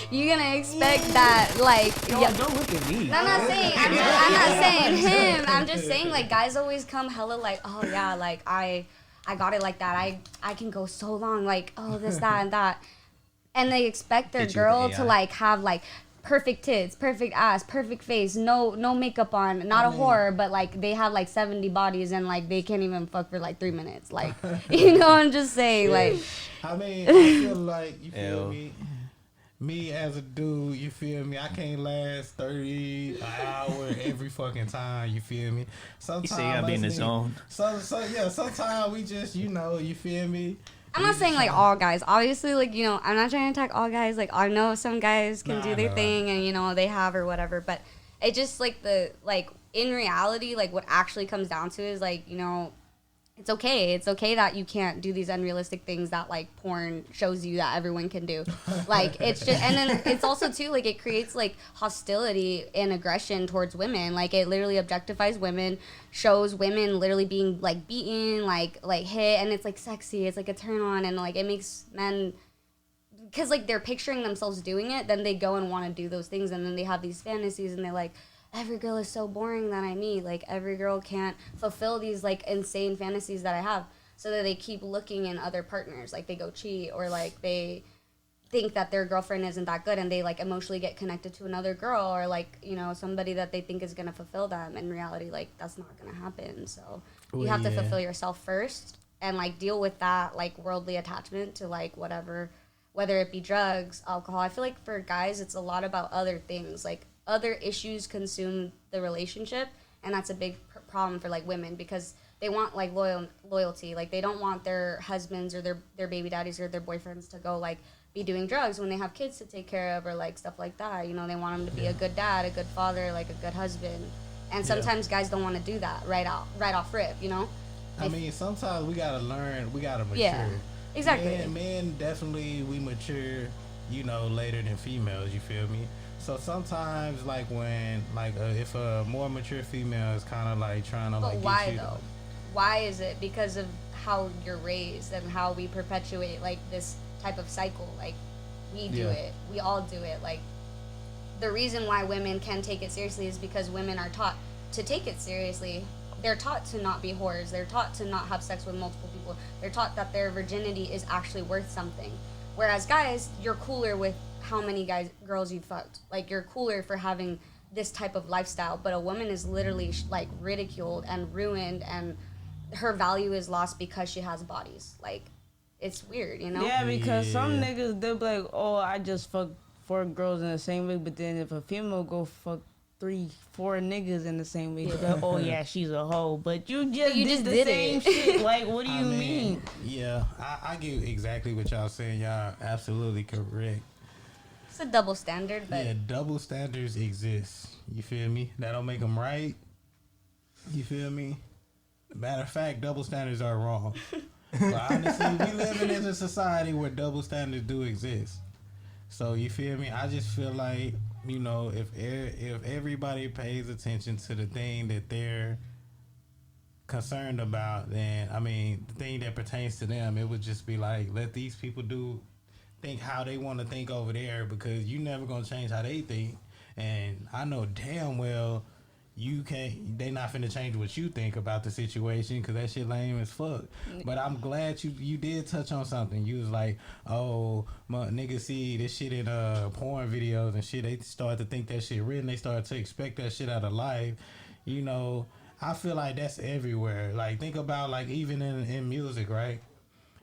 you're gonna expect that, like, yeah. Don't look at me. I'm not saying him. I'm just saying, like, guys always come hella like, oh yeah, like I got it like that. I can go so long, like, oh this, that, and that, and they expect their Hit you with girl the to AI. like have like perfect tits, perfect ass, perfect face, no makeup on, not a whore, but like they have like 70 bodies and like they can't even fuck for like 3 minutes, like, you know, I'm just saying, like. I mean, I feel like, you feel Ew. me? Me as a dude, you feel me? I can't last 30 an hour every fucking time, you feel me? Sometimes You say you gotta be in the us zone. niggas- sometimes we just, you know, you feel me? I'm not saying like all guys. Obviously, like, you know, I'm not trying to attack all guys. Like, I know some guys can do their thing and, you know, they have or whatever. But it just like in reality, like what actually comes down to is like, you know, it's okay. It's okay that you can't do these unrealistic things that like porn shows you that everyone can do. Like it's just, and then it's also too like it creates like hostility and aggression towards women. Like it literally objectifies women, shows women literally being like beaten, like hit, and it's like sexy. It's like a turn on, and like it makes men, because like they're picturing themselves doing it, then they go and want to do those things, and then they have these fantasies, and they're like, every girl is so boring that I meet. Like, every girl can't fulfill these, like, insane fantasies that I have. So that they keep looking in other partners. Like, they go cheat, or, like, they think that their girlfriend isn't that good, and they, like, emotionally get connected to another girl, or, like, you know, somebody that they think is going to fulfill them. In reality, like, that's not going to happen. So you have to fulfill yourself first and, like, deal with that, like, worldly attachment to, like, whatever, whether it be drugs, alcohol. I feel like for guys, it's a lot about other things, like, other issues consume the relationship, and that's a big problem for like women, because they want like loyalty. Like they don't want their husbands or their baby daddies or their boyfriends to go like be doing drugs when they have kids to take care of, or like stuff like that. You know, they want them to be a good dad, a good father, like a good husband. And sometimes guys don't want to do that right off rip, you know? I mean, sometimes we gotta learn, we gotta mature. Yeah, exactly. Men definitely, we mature, you know, later than females, you feel me? So sometimes, like when, like if a more mature female is kind of like trying to, like, why get you though? Why is it? Because of how you're raised and how we perpetuate like this type of cycle. Like we do it, we all do it. Like the reason why women can take it seriously is because women are taught to take it seriously. They're taught to not be whores. They're taught to not have sex with multiple people. They're taught that their virginity is actually worth something. Whereas guys, you're cooler with how many girls you fucked. Like you're cooler for having this type of lifestyle, but a woman is literally like ridiculed and ruined, and her value is lost because she has bodies. Like it's weird, you know? Yeah, because some niggas, they'll be like, oh, I just fuck 4 girls in the same week, but then if a female go fuck 3-4 niggas in the same week, they're like, oh yeah, she's a hoe, but you just did the same shit. Like, what do you mean? Yeah, I get exactly what y'all saying. Y'all absolutely correct. It's a double standard, but... Yeah, double standards exist. You feel me? That don't make them right. You feel me? Matter of fact, double standards are wrong. But honestly, we living in a society where double standards do exist. So, you feel me? I just feel like, you know, if everybody pays attention to the thing that they're concerned about, then, I mean, the thing that pertains to them, it would just be like, let these people think how they want to think over there, because you never gonna change how they think, and I know damn well they not finna change what you think about the situation, because that shit lame as fuck. But I'm glad you did touch on something. You was like, oh, my niggas see this shit in porn videos and shit, they start to think that shit real, and they start to expect that shit out of life. You know, I feel like that's everywhere. Like think about like even in music, right?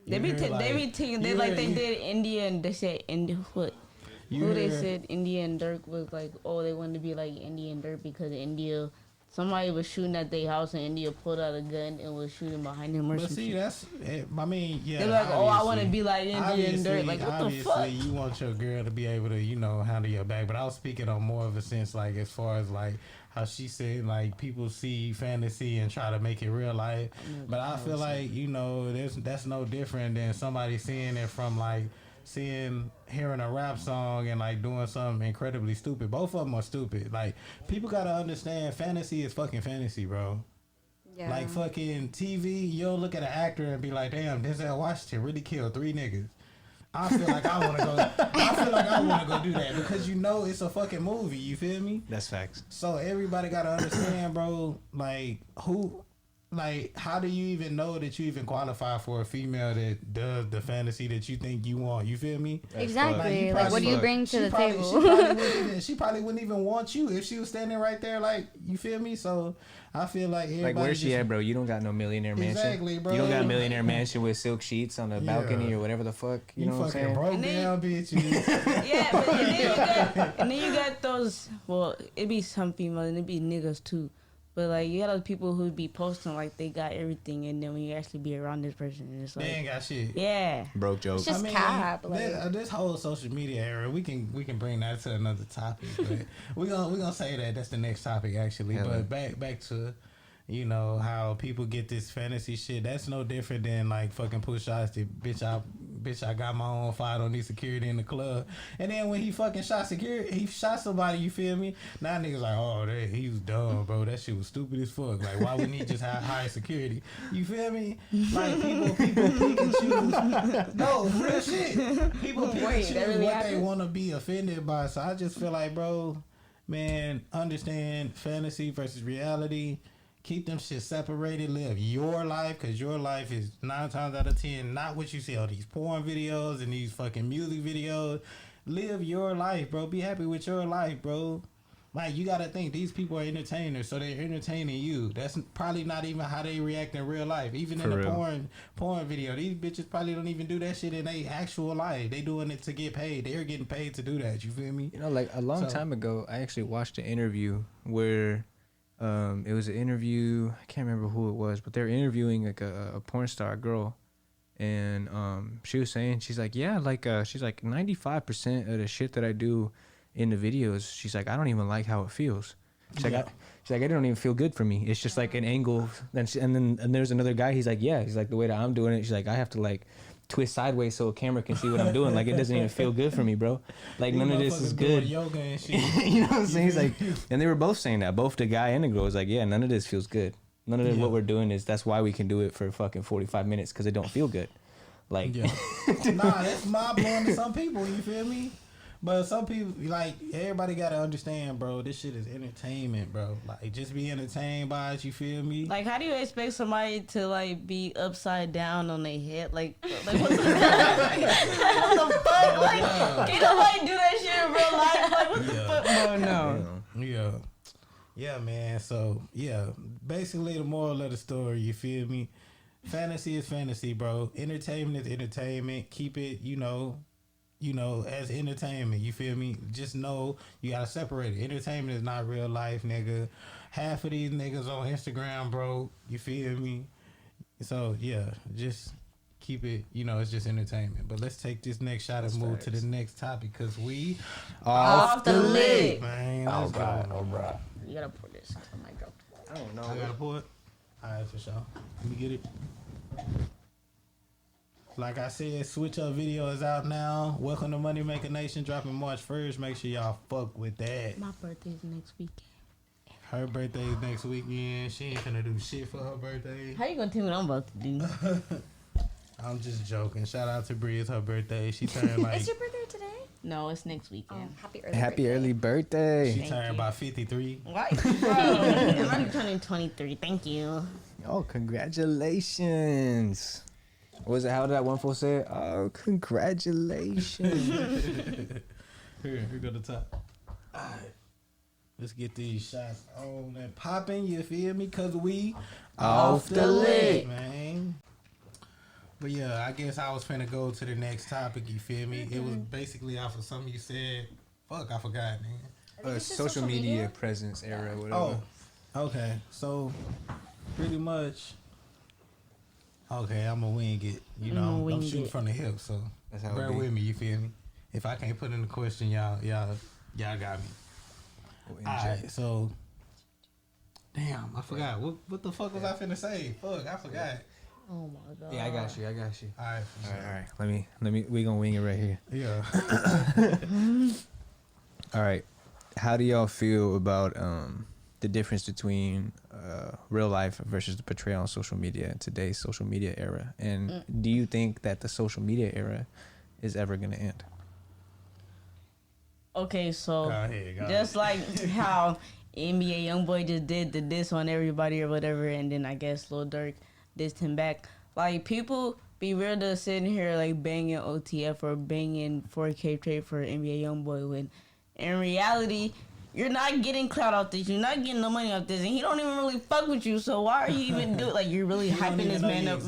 They be thinking they did India, and they said India what? They said India and Dirk was like, oh, they wanted to be like India and Dirk because India, somebody was shooting at their house and India pulled out a gun and was shooting behind him or something. But see, that's, I mean, yeah. They're like, oh, I want to be like India and Dirk. Like, what the fuck? Obviously, you want your girl to be able to, you know, handle your bag. But I was speaking on more of a sense, like, as far as, like, how she said, like, people see fantasy and try to make it real life. But I feel like, you know, that's no different than somebody seeing it from, like, hearing a rap song and like doing something incredibly stupid. Both of them are stupid. Like people gotta understand, fantasy is fucking fantasy, bro. Yeah. Like fucking TV, you'll look at an actor and be like, damn, Denzel Washington really killed 3 niggas. I feel like I wanna go do that, because you know it's a fucking movie, you feel me? That's facts. So everybody gotta understand, bro, like how do you even know that you even qualify for a female that does the fantasy that you think you want? You feel me? Exactly. Like what do you bring to the table? She probably wouldn't even want you if she was standing right there. Like, you feel me? So I feel like everybody. Like, where's she at, bro? You don't got no millionaire mansion. Exactly, bro. You don't got a millionaire mansion with silk sheets on the balcony or whatever the fuck. You know what I'm saying? Broke down bitches. Yeah, but and then you got those. Well, it be some females and it be niggas too. But, like, you got those people who be posting, like, they got everything, and then when you actually be around this person, it's like... They ain't got shit. Yeah. Broke jokes. It's just cap. Like, this whole social media era, we can bring that to another topic. But we're gonna say that. That's the next topic, actually. But back to, You know how people get this fantasy shit. That's no different than like fucking push shots. Bitch, I got my own fight. I don't need security in the club. And then when he fucking shot security, he shot somebody. You feel me? Now niggas like, oh, he was dumb, bro. That shit was stupid as fuck. Like, why wouldn't he just hire security? You feel me? Like people pick and choose. No, real shit. People pick and choose what they want to be offended by. So I just feel like, bro, man, understand fantasy versus reality. Keep them shit separated. Live your life, because your life is 9 times out of 10 not what you see on these porn videos and these fucking music videos. Live your life, bro. Be happy with your life, bro. Like, you gotta think, these people are entertainers, so they're entertaining you. That's probably not even how they react in real life. Even in a porn video, these bitches probably don't even do that shit in their actual life. They doing it to get paid. They're getting paid to do that. You feel me? You know, like a long time ago, I actually watched an interview where it was an interview. I can't remember who it was, but they were interviewing like a porn star girl, and she was saying, she's like, yeah, like she's like 95% of the shit that I do in the videos, she's like, I don't even like how it feels. She's like, it don't even feel good for me. It's just like an angle. And there's another guy. He's like, yeah, he's like, the way that I'm doing it. She's like, I have to like twist sideways so a camera can see what I'm doing. Like, it doesn't even feel good for me, bro. Like, none of this is good. Yoga and shit. You know what I'm saying? He's like, and they were both saying that. Both the guy and the girl was like, yeah, none of this feels good. None of what we're doing is, that's why we can do it for fucking 45 minutes, because it don't feel good. Like, nah, that's mind blowing to some people. You feel me? But some people, like, everybody gotta understand, bro, this shit is entertainment, bro. Like, just be entertained by it, you feel me? Like, how do you expect somebody to, like, be upside down on their head? Like what the fuck? Like, can't nobody do that shit in real life? Like, what the fuck? No. Yeah, man. So, yeah. Basically, the moral of the story, you feel me? Fantasy is fantasy, bro. Entertainment is entertainment. Keep it, you know, as entertainment, you feel me? Just know you gotta separate it. Entertainment is not real life, nigga. Half of these niggas on Instagram, bro, you feel me? So, yeah, just keep it, it's just entertainment. But let's take this next shot and move to the next topic, because we off the Liq. Man, let's go. All right. You gotta pour this. Oh my God. I don't know. I gotta pour it? All right, for sure. Let me get it. Like I said, Switch Up video is out now. Welcome to Money Maker Nation, dropping March 1st. Make sure y'all fuck with that. My birthday's next weekend. Her birthday is next weekend. She ain't gonna do shit for her birthday. How you gonna tell me what I'm about to do? I'm just joking. Shout out to Bree. It's her birthday. She turned like... It's your birthday today? No, it's next weekend. Happy early birthday. She turned about 53. What? I'm turning 23. Thank you. Oh, congratulations. What was it? How did that one fool say it? Oh, congratulations. Here go the top. All right. Let's get these shots on and popping, you feel me? Because we off the Liq, man. But yeah, I guess I was finna go to the next topic, you feel me? It was basically off of something you said. Fuck, I forgot, man. Social media presence era, whatever. Oh, okay. So, pretty much... Okay, I'm gonna wing it. I'm shooting from the hip, so bear with me. You feel me? If I can't put in the question, y'all got me. Alright, so damn, I forgot. What the fuck was I finna say? Fuck, I forgot. Oh my God. Yeah, I got you. Alright, Let me. We gonna wing it right here. Yeah. All right. How do y'all feel about the difference between real life versus the portrayal on social media in today's social media era? And do you think that the social media era is ever going to end? Okay, so Go ahead. just like how NBA YoungBoy just did the diss on everybody or whatever, and then I guess Lil Durk dissed him back. Like, people be real to sitting here like banging OTF or banging 4K trade for NBA YoungBoy when in reality, you're not getting clout off this. You're not getting no money off this. And he don't even really fuck with you. So why are you even doing... Like, you're really hyping this man up.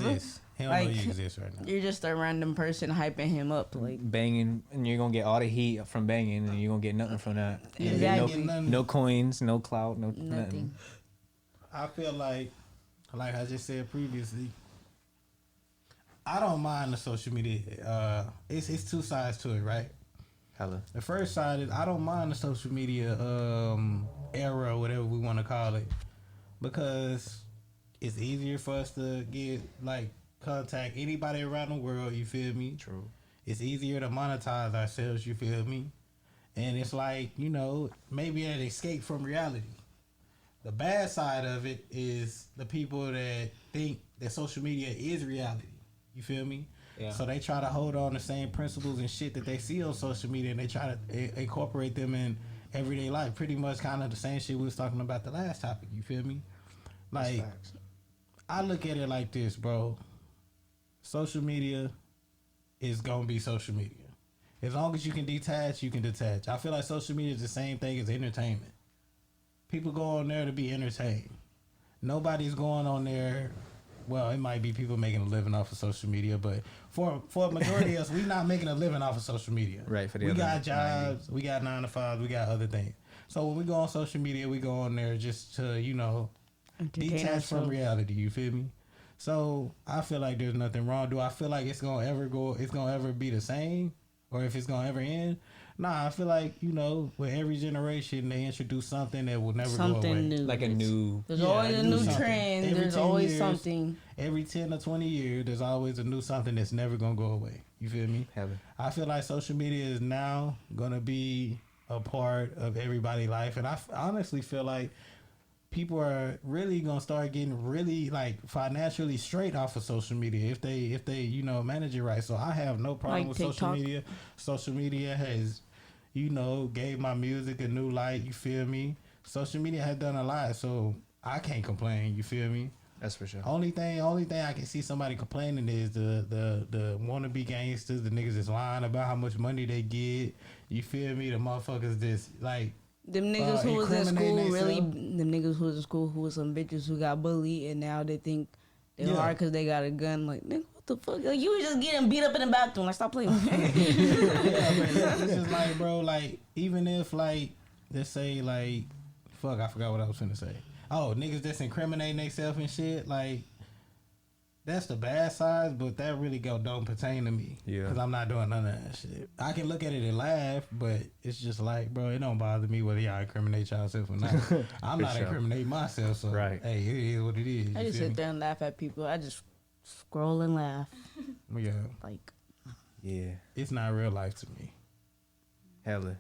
He don't know you exist right now. You're just a random person hyping him up. Like, banging, and you're going to get all the heat from banging, and you're going to get nothing from that. Exactly. No coins, no clout, nothing. Nothing. I feel like I just said previously, I don't mind the social media. It's two sides to it, right? Hella. The first side is I don't mind the social media era, whatever we want to call it, because it's easier for us to get like contact anybody around the world. You feel me? True. It's easier to monetize ourselves. You feel me? And it's like, you know, maybe an escape from reality. The bad side of it is the people that think that social media is reality. You feel me? Yeah. So they try to hold on the same principles and shit that they see on social media, and they try to incorporate them in everyday life. Pretty much kind of the same shit we was talking about the last topic. You feel me? Like, I look at it like this, bro. Social media is gonna be social media. As long as you can detach, you can detach. I feel like social media is the same thing as entertainment. People go on there to be entertained. Nobody's going on there. Well, it might be people making a living off of social media, but for a majority of us, we not making a living off of social media. Right. For the we other got jobs, 90. we got 9 to 5, we got other things. So when we go on social media, we go on there just to, you know, detach from reality. You feel me? So I feel like there's nothing wrong. Do I feel like it's gonna ever be the same, or if it's gonna ever end? Nah, I feel like, you know, with every generation they introduce something that will never go away. Something new. Like a new. There's always like a new something. trend. Every There's 10 always years, something. Every 10 or 20 years, there's always a new something that's never gonna go away. You feel me? Heaven. I feel like social media is now gonna be a part of everybody's life, and I honestly feel like people are really gonna start getting really like financially straight off of social media if they you know manage it right. So I have no problem Like with TikTok. social media. Social media has, you know, gave my music a new light. You feel me? Social media has done a lot, so I can't complain. You feel me? That's for sure. Only thing I can see somebody complaining is the wannabe gangsters, the niggas that's lying about how much money they get. You feel me? The motherfuckers that's like. Them niggas who was in incriminating school really, theyself. them niggas who was in school who was some bitches who got bullied and now they think they're Yeah. hard because they got a gun. Like, nigga, what the fuck? Like, you was just getting beat up in the bathroom. Like, stop playing with me. Yeah, but it's just like, bro, like, even if, like, let's say, like, fuck, I forgot what I was finna say. Oh, niggas that's incriminating themselves and shit, like, that's the bad side, but that really don't pertain to me. Yeah. Because I'm not doing none of that shit. I can look at it and laugh, but it's just like, bro, it don't bother me whether y'all incriminate yourself or not. I'm not sure. incriminating myself, so, Right. hey, it is what it is. I You just feel sit there and laugh at people. I just scroll and laugh. me? Yeah, Like, Yeah. it's not real life to me. Hella.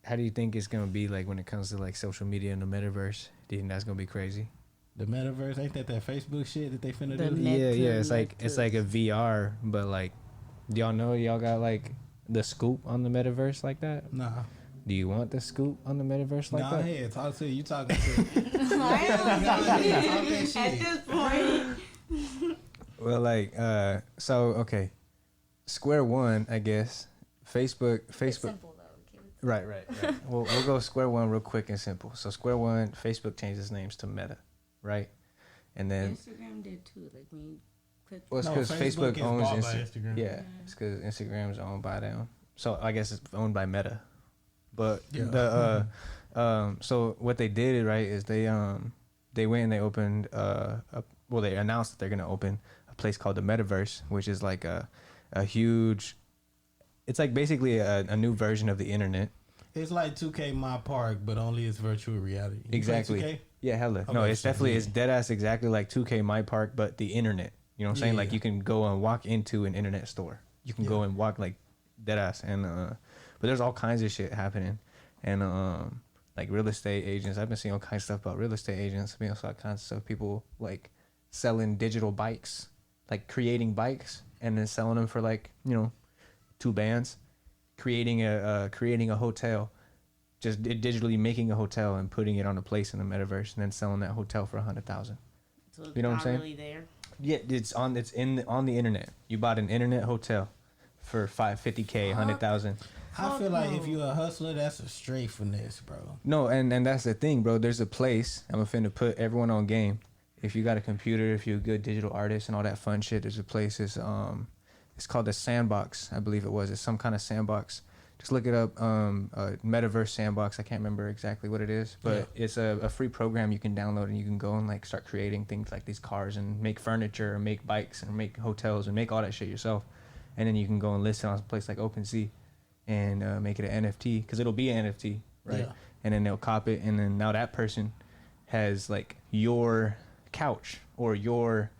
How do you think it's gonna be like when it comes to like social media and the metaverse? Do you think that's gonna be crazy? The metaverse, ain't that Facebook shit that they finna The do? Meta- Yeah. It's like a VR, but like, do y'all know y'all got like the scoop on the metaverse like that? Nah. Do you want the scoop on the metaverse like Nah, that? hey, talk to you. You talking to I don't Talk that At shit. this point, Well, like, so okay, square one, I guess. Facebook. it's simple though. Okay, Right. We'll go square one real quick and simple. So square one, Facebook changed its names to Meta, right? And then Instagram did too. Like, when you click. well, it's No, because Facebook Facebook is owns bought by Instagram. Instagram. Yeah, it's because Instagram is owned by them. So I guess it's owned by Meta. But Yeah. so what they did right is they went and they opened they announced that they're gonna open a place called the Metaverse, which is like a huge. It's like basically a new version of the internet. It's like 2K My Park, but only it's virtual reality. You play Exactly. 2K? Yeah, hella. Okay, No, it's so, definitely yeah. it's dead ass exactly like 2K My Park, but the internet. You know what I'm saying? Like Yeah. you can go and walk into an internet store. You can go and walk like dead ass, and but there's all kinds of shit happening, and like real estate agents. I've been seeing all kinds of stuff about real estate agents. I've been seeing all kinds of stuff. People like selling digital bikes, like creating bikes and then selling them for like two bands, creating a hotel. Just digitally making a hotel and putting it on a place in the metaverse, and then selling that hotel for $100,000. So it's You know what I'm not saying? really there. Yeah, it's on the internet. You bought an internet hotel for $50K, $100,000. I feel like if you're a hustler, that's a straight finesse, bro. No, and that's the thing, bro. There's a place. I'm finna put everyone on game. If you got a computer, if you're a good digital artist and all that fun shit, there's a place. It's called the Sandbox, I believe it was. It's some kind of sandbox. Just look it up. Metaverse Sandbox. I can't remember exactly what it is, but it's a free program you can download, and you can go and like start creating things like these cars and make furniture and make bikes and make hotels and make all that shit yourself. And then you can go and list it on a place like OpenSea and make it an NFT, because it'll be an NFT, right? Yeah. And then they'll cop it, and then now that person has like your couch or your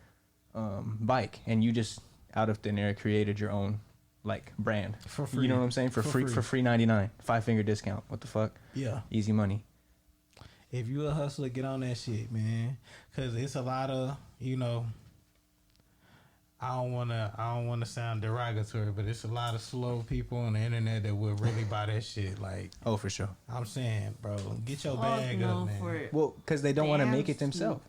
bike, and you just out of thin air created your own like brand For free. You know what I'm saying? For free. For free 99, 5-finger discount. What the fuck? Yeah. Easy money. If you a hustler, get on that shit, man. Cause it's a lot of, you know, I don't wanna sound derogatory, but it's a lot of slow people on the internet that will really buy that shit. Like, Oh, for sure. I'm saying, bro, get your Fuck bag no up, man. for it. Well, because they don't want to Damn make it themselves.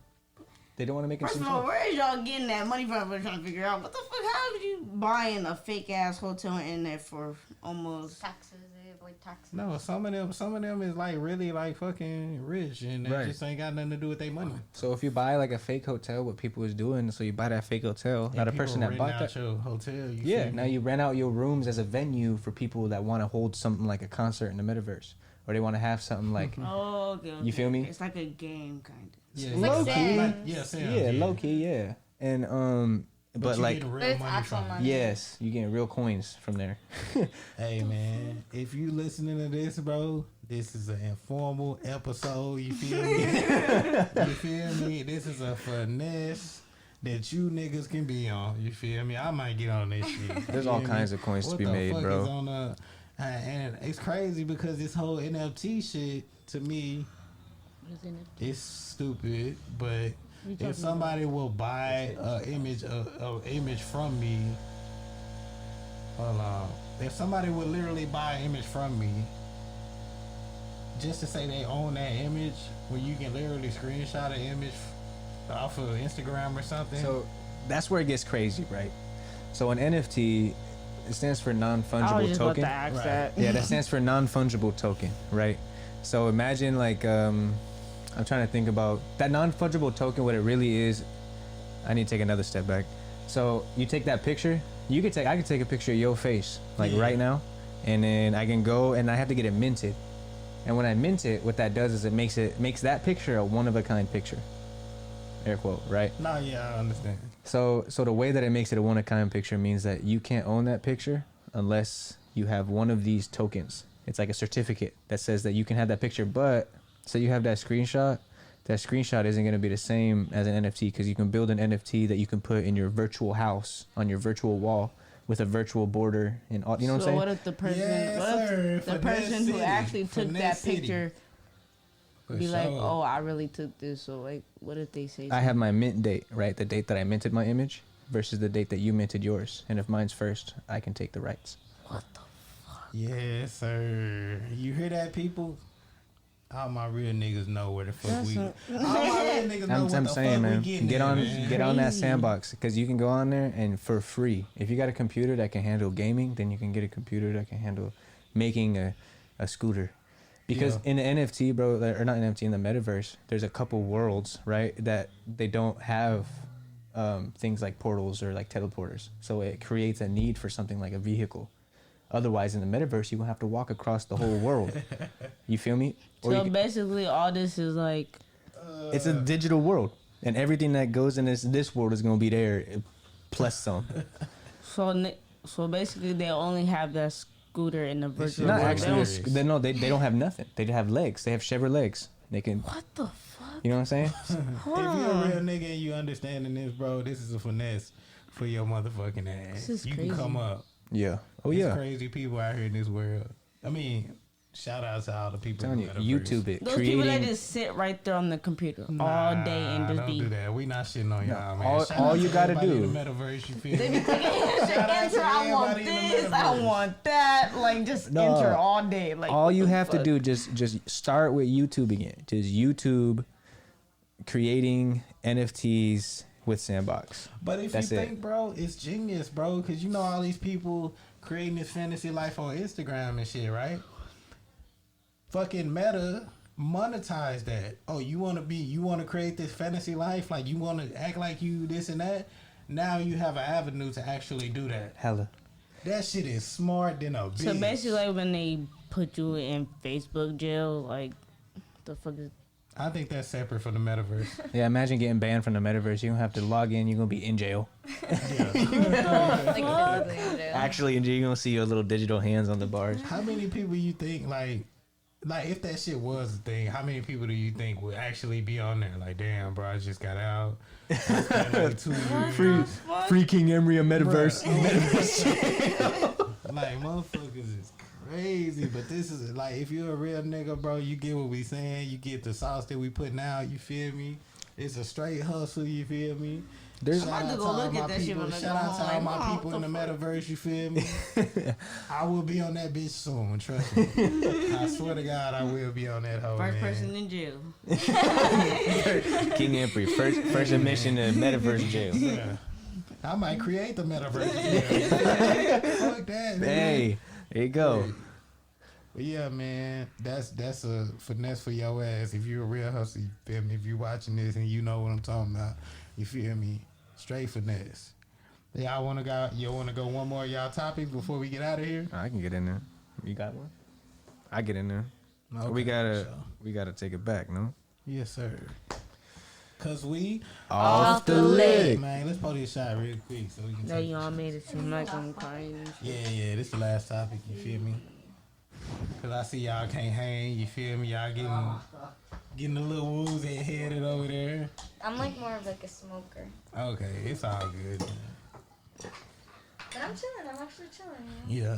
They don't want to make it First of all, themselves. where is y'all getting that money from? We're trying to figure out what the fuck. How did you buying a fake ass hotel in there for almost? Taxes, they avoid taxes. No, some of them is like really like fucking rich, and they Right. just ain't got nothing to do with their money. So if you buy like a fake hotel, what people is doing, so you buy that fake hotel, not a And person people that bought renting out that. your hotel. You Yeah, feel now me? you rent out your rooms as a venue for people that want to hold something like a concert in the metaverse, or they want to have something like, Oh, okay, okay. You feel me? It's like a game kind of. Yeah, like low Sims. key, yeah, Sims, yeah, low key, yeah, and but you like, getting But real it's money actual from it. money. yes, you getting real coins from there. Hey man, if you listening to this, bro, this is an informal episode. You feel me? You feel me? This is a finesse that you niggas can be on. You feel me? I might get on this shit. There's You all feel kinds me? of coins to What be the made, fuck bro. is on and it's crazy because this whole NFT shit to me it's stupid, but if somebody will buy a image from me, hold on. If somebody would literally buy an image from me, just to say they own that image, when you can literally screenshot an image off of Instagram or something. So that's where it gets crazy, right? So an NFT, it stands for I was non-fungible just about token. to ask Right. that. Yeah, that stands for non-fungible token, right? So imagine like I'm trying to think about that non-fungible token. What it really is, I need to take another step back. So you take that picture. I could take a picture of your face like right now, and then I can go and I have to get it minted. And when I mint it, what that does is it makes that picture a one-of-a-kind picture. Air quote, right? No, yeah, I understand. So the way that it makes it a one-of-a-kind picture means that you can't own that picture unless you have one of these tokens. It's like a certificate that says that you can have that picture, but so you have that screenshot isn't going to be the same as an NFT because you can build an NFT that you can put in your virtual house on your virtual wall with a virtual border and all, you know what I'm So saying? what if the person, Yes, what if sir. the Finesse person who city. actually took Finesse that city. picture For be like, sure. oh, I really took this. So like, what if they say? I have my mint date, right? The date that I minted my image versus the date that you minted yours. And if mine's first, I can take the rights. Yes, sir. You hear that, people? All my real niggas know where the fuck That's we. a- All my real niggas know what I'm the saying, fuck man, we getting get at, on man. get on that Crazy. sandbox because you can go on there and for free. If you got a computer that can handle gaming, then you can get a computer that can handle making a scooter. Because Yeah. in the NFT, bro, or not NFT, in the metaverse, there's a couple worlds, right, that they don't have things like portals or like teleporters. So it creates a need for something like a vehicle. Otherwise, in the metaverse, you will have to walk across the whole world. You feel me? Or you So can- basically, all this is like, it's a digital world, and everything that goes in this world is gonna be there, plus some. so basically, they only have that scooter in the virtual Not Not world. actually, serious. they don't have nothing. They have legs. They have Chevrolet legs. They can, What the fuck? you know what I'm saying? If you're a real nigga and you understanding this, bro, this is a finesse for your motherfucking ass. This is You crazy. can come up. Yeah. Oh There's yeah. crazy people out here in this world. I mean, shout out to all the people. I'm in telling you, the metaverse. YouTube it. Those people that Creating just sit right there on the computer all Nah, day and just don't be. do that. We not shitting on y'all, man. all- Shout all out you to gotta everybody do- in the metaverse, you feel They me? be clicking, Shout out enter, to I want everybody in the this, I metaverse. want that. Like, just No. enter all day. Like, all what you the have to fuck? do just start with YouTube again. Just YouTube creating NFTs with Sandbox. But if That's you it. think, bro, it's genius, bro, because you know all these people creating this fantasy life on Instagram and shit, right? Fucking Meta monetize that. Oh, you want to create this fantasy life, like you want to act like you this and that. Now you have an avenue to actually do that. Hella. That shit is smart than a bitch. So basically, like, when they put you in Facebook jail, like, the fuck is. I think that's separate from the metaverse. Yeah, imagine getting banned from the metaverse. You don't have to log in. You're gonna be in jail. Like physically in jail. Actually, in jail, you're gonna see your little digital hands on the bars. How many people you think like like, if that shit was a thing, how many people do you think would actually be on there? Like, damn, bro, I just got out. I spent like 2 years. Free KiNg EmErY a Metaverse. Like, motherfuckers is crazy. But this is, like, if you're a real nigga, bro, you get what we saying. You get the sauce that we putting out, you feel me? It's a straight hustle, you feel me? I'm about to go look at that shit when I go Shout out to all home. my Like, people in the Metaverse, you feel me? I will be on that bitch soon, trust me. I swear to God, I will be on that hoe, First man. person in jail. KiNg EmErY, first admission to Metaverse jail. Yeah. I might create the Metaverse. Yeah. Fuck that. Hey, there you go. But yeah, man, that's a finesse for your ass. If you're a real hustler, you feel me? If you're watching this and you know what I'm talking about, you feel me? Straight finesse. Y'all wanna go one more of y'all topics before we get out of here? I can get in there. You got one? I get in there. Okay, we sure. gotta take it back, no? Yes, sir. Cause we Off the lick. man, let's pull this shot real quick so we can No, take y'all made it seem like I'm crying. and shit. Yeah, this the last topic, you feel me? Cause I see y'all can't hang, you feel me? Y'all getting a little woozy headed over there. I'm like more of like a smoker. Okay, it's all good. But I'm chilling. I'm actually chilling. You know? Yeah.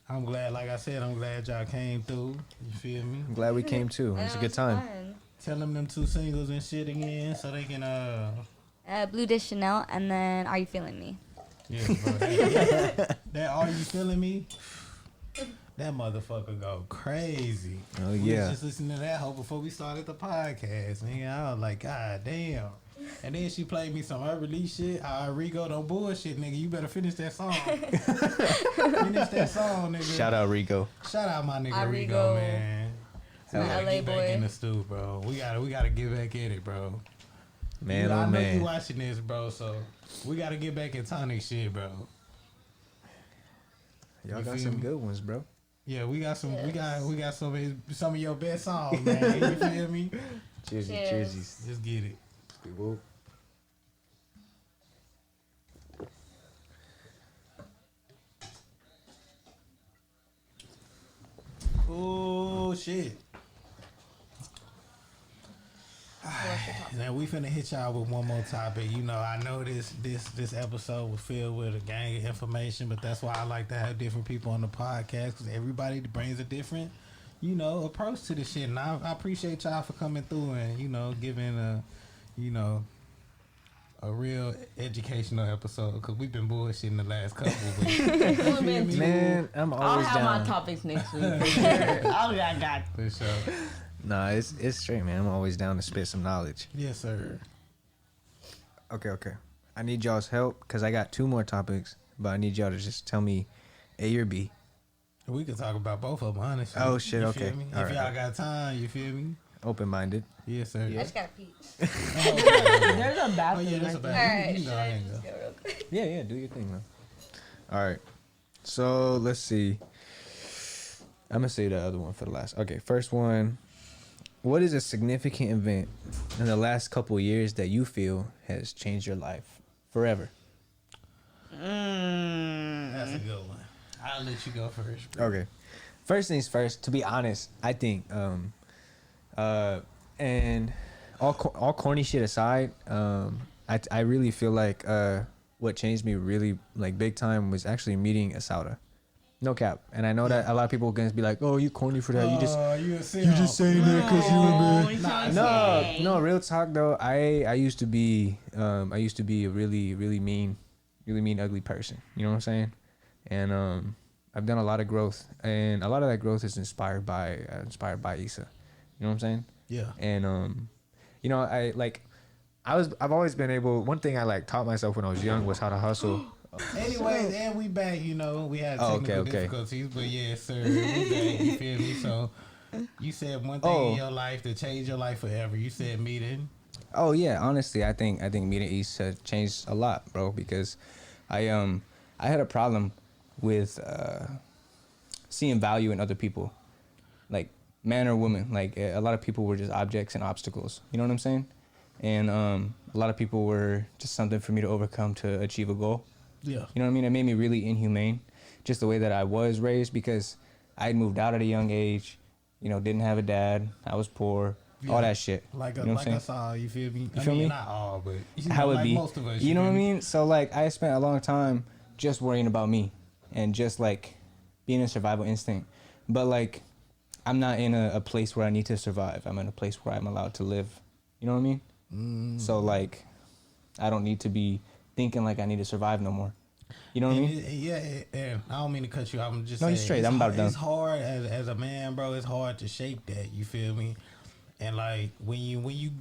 I'm glad, like I said, I'm glad y'all came through. You feel me? I'm glad we came too. And It's a it good was time. fun. Tell them 2 singles and shit again so they can, Blue Dish Chanel, and then Are You Feeling Me? yeah, bro. That Are You Feeling Me? That motherfucker go crazy. Oh, We yeah. was just listening to that hoe before we started the podcast, nigga. I was like, God damn. And then she played me some unreleased shit. Rigo don't bullshit, nigga. You better finish that song. Finish that song, nigga. Shout out Rico. Shout out my nigga Rigo. Rigo, man. My We gotta LA get back boy. in the stew, bro. We gotta get back in it, bro. Man, I oh know you man. watching this, bro. So we gotta get back in tonic shit, bro. Y'all You got feel some me? good ones, bro. Yeah, we got some. Yes. We got some of your best songs, man. You feel me? Cheers, Cheers. cheersies. Just get it. Oh shit. Now we finna hit y'all with one more topic. You know, I know this episode was filled with a gang of information, but that's why I like to have different people on the podcast because everybody brings a different, you know, approach to this shit. And I appreciate y'all for coming through and, you know, giving a real educational episode because we've been bullshitting the last couple of weeks. Man, I'm I'll always have my down. topics next week. For sure. I got. For sure. Nah, it's straight, man. I'm always down to spit some knowledge. Yes, sir. Okay. I need y'all's help because I got 2 more topics, but I need y'all to just tell me A or B. We could talk about both of them, honestly. Oh, shit, You okay. feel me? All If right. y'all got time, you feel me? Open-minded. Yes, sir. I just gotta pee. There's a Oh, bathroom. yeah, that's a right bad there. Alright, You should know I I ain't just go. go real quick? Yeah, do your thing, man. All right. So let's see. I'm gonna say the other one for the last. Okay, first one. What is a significant event in the last couple of years that you feel has changed your life forever? That's a good one. I'll let you go first, bro. Okay. First things first. To be honest, I think, and all corny shit aside, I really feel like what changed me really like big time was actually meeting Isaura. No cap. And I know that a lot of people are gonna be like, "Oh, you corny for that. You just saying that because you a man." No, real talk though. I used to be a really mean, ugly person. You know what I'm saying? And I've done a lot of growth, and a lot of that growth is inspired by Issa. You know what I'm saying? Yeah. And you know, I've always been able. One thing I like taught myself when I was young was how to hustle. Anyways, and we back, you know, we had Oh, technical okay. difficulties, but yes, sir, we back, you feel me? So, you said one thing in your life that changed your life forever. You said meeting. Oh yeah, honestly, I think meeting Issa changed a lot, bro, because I had a problem with seeing value in other people, like man or woman. Like a lot of people were just objects and obstacles. You know what I'm saying? And a lot of people were just something for me to overcome to achieve a goal. Yeah. You know what I mean? It made me really inhumane, just the way that I was raised, because I had moved out at a young age, didn't have a dad. I was poor. All that shit. Like you know what I'm saying? us all, you feel me? You feel me? Not all, but how it like be. most of us. You know what I me? mean? So like I spent a long time just worrying about me and just like being in survival instinct. But like I'm not in a place where I need to survive. I'm in a place where I'm allowed to live. You know what I mean? So like I don't need to be thinking like I need to survive no more. You know what I mean? And I don't mean to cut you off. I'm just No, saying. you're straight. I'm about done. It's hard as a man, bro. It's hard to shake that. You feel me? And like when you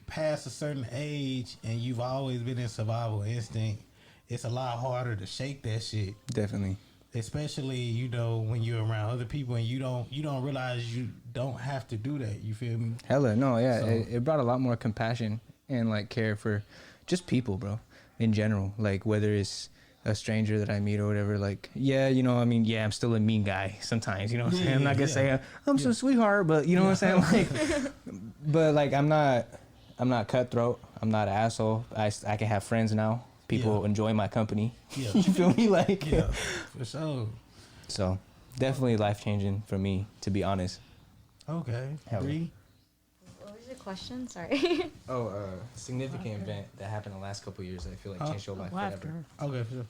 pass a certain age and you've always been in survival instinct, it's a lot harder to shake that shit. Definitely. Especially when you're around other people and you don't realize you don't have to do that. You feel me? Hella no, yeah. So, it brought a lot more compassion and like care for just people, bro. In general, like whether it's a stranger that I meet or whatever, like I'm still a mean guy sometimes. You know what I'm saying? I'm not gonna say I'm some sweetheart, but you know what I'm saying? Like, but like I'm not cutthroat. I'm not an asshole. I can have friends now. People enjoy my company. Yeah. You feel me? Like, yeah, for sure. So definitely life changing for me, to be honest. Okay. Bree? What was your question? Sorry. Significant event that happened the last couple of years that I feel like changed your life forever. Okay, for sure.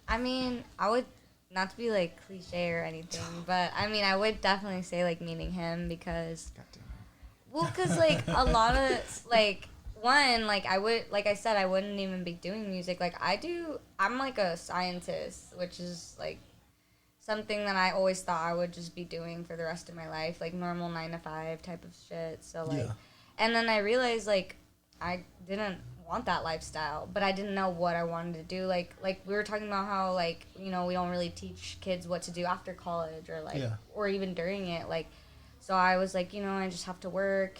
I mean, I would, not to be like cliche or anything, but I mean, I would definitely say like meeting him because, like a lot of like, one, like I would, like I said, I wouldn't even be doing music. Like I'm like a scientist, which is like something that I always thought I would just be doing for the rest of my life, like normal 9-to-5 type of shit. So like, and then I realized like I didn't want that lifestyle, but I didn't know what I wanted to do. Like we were talking about how like we don't really teach kids what to do after college or like or even during it. Like, so I was like, I just have to work,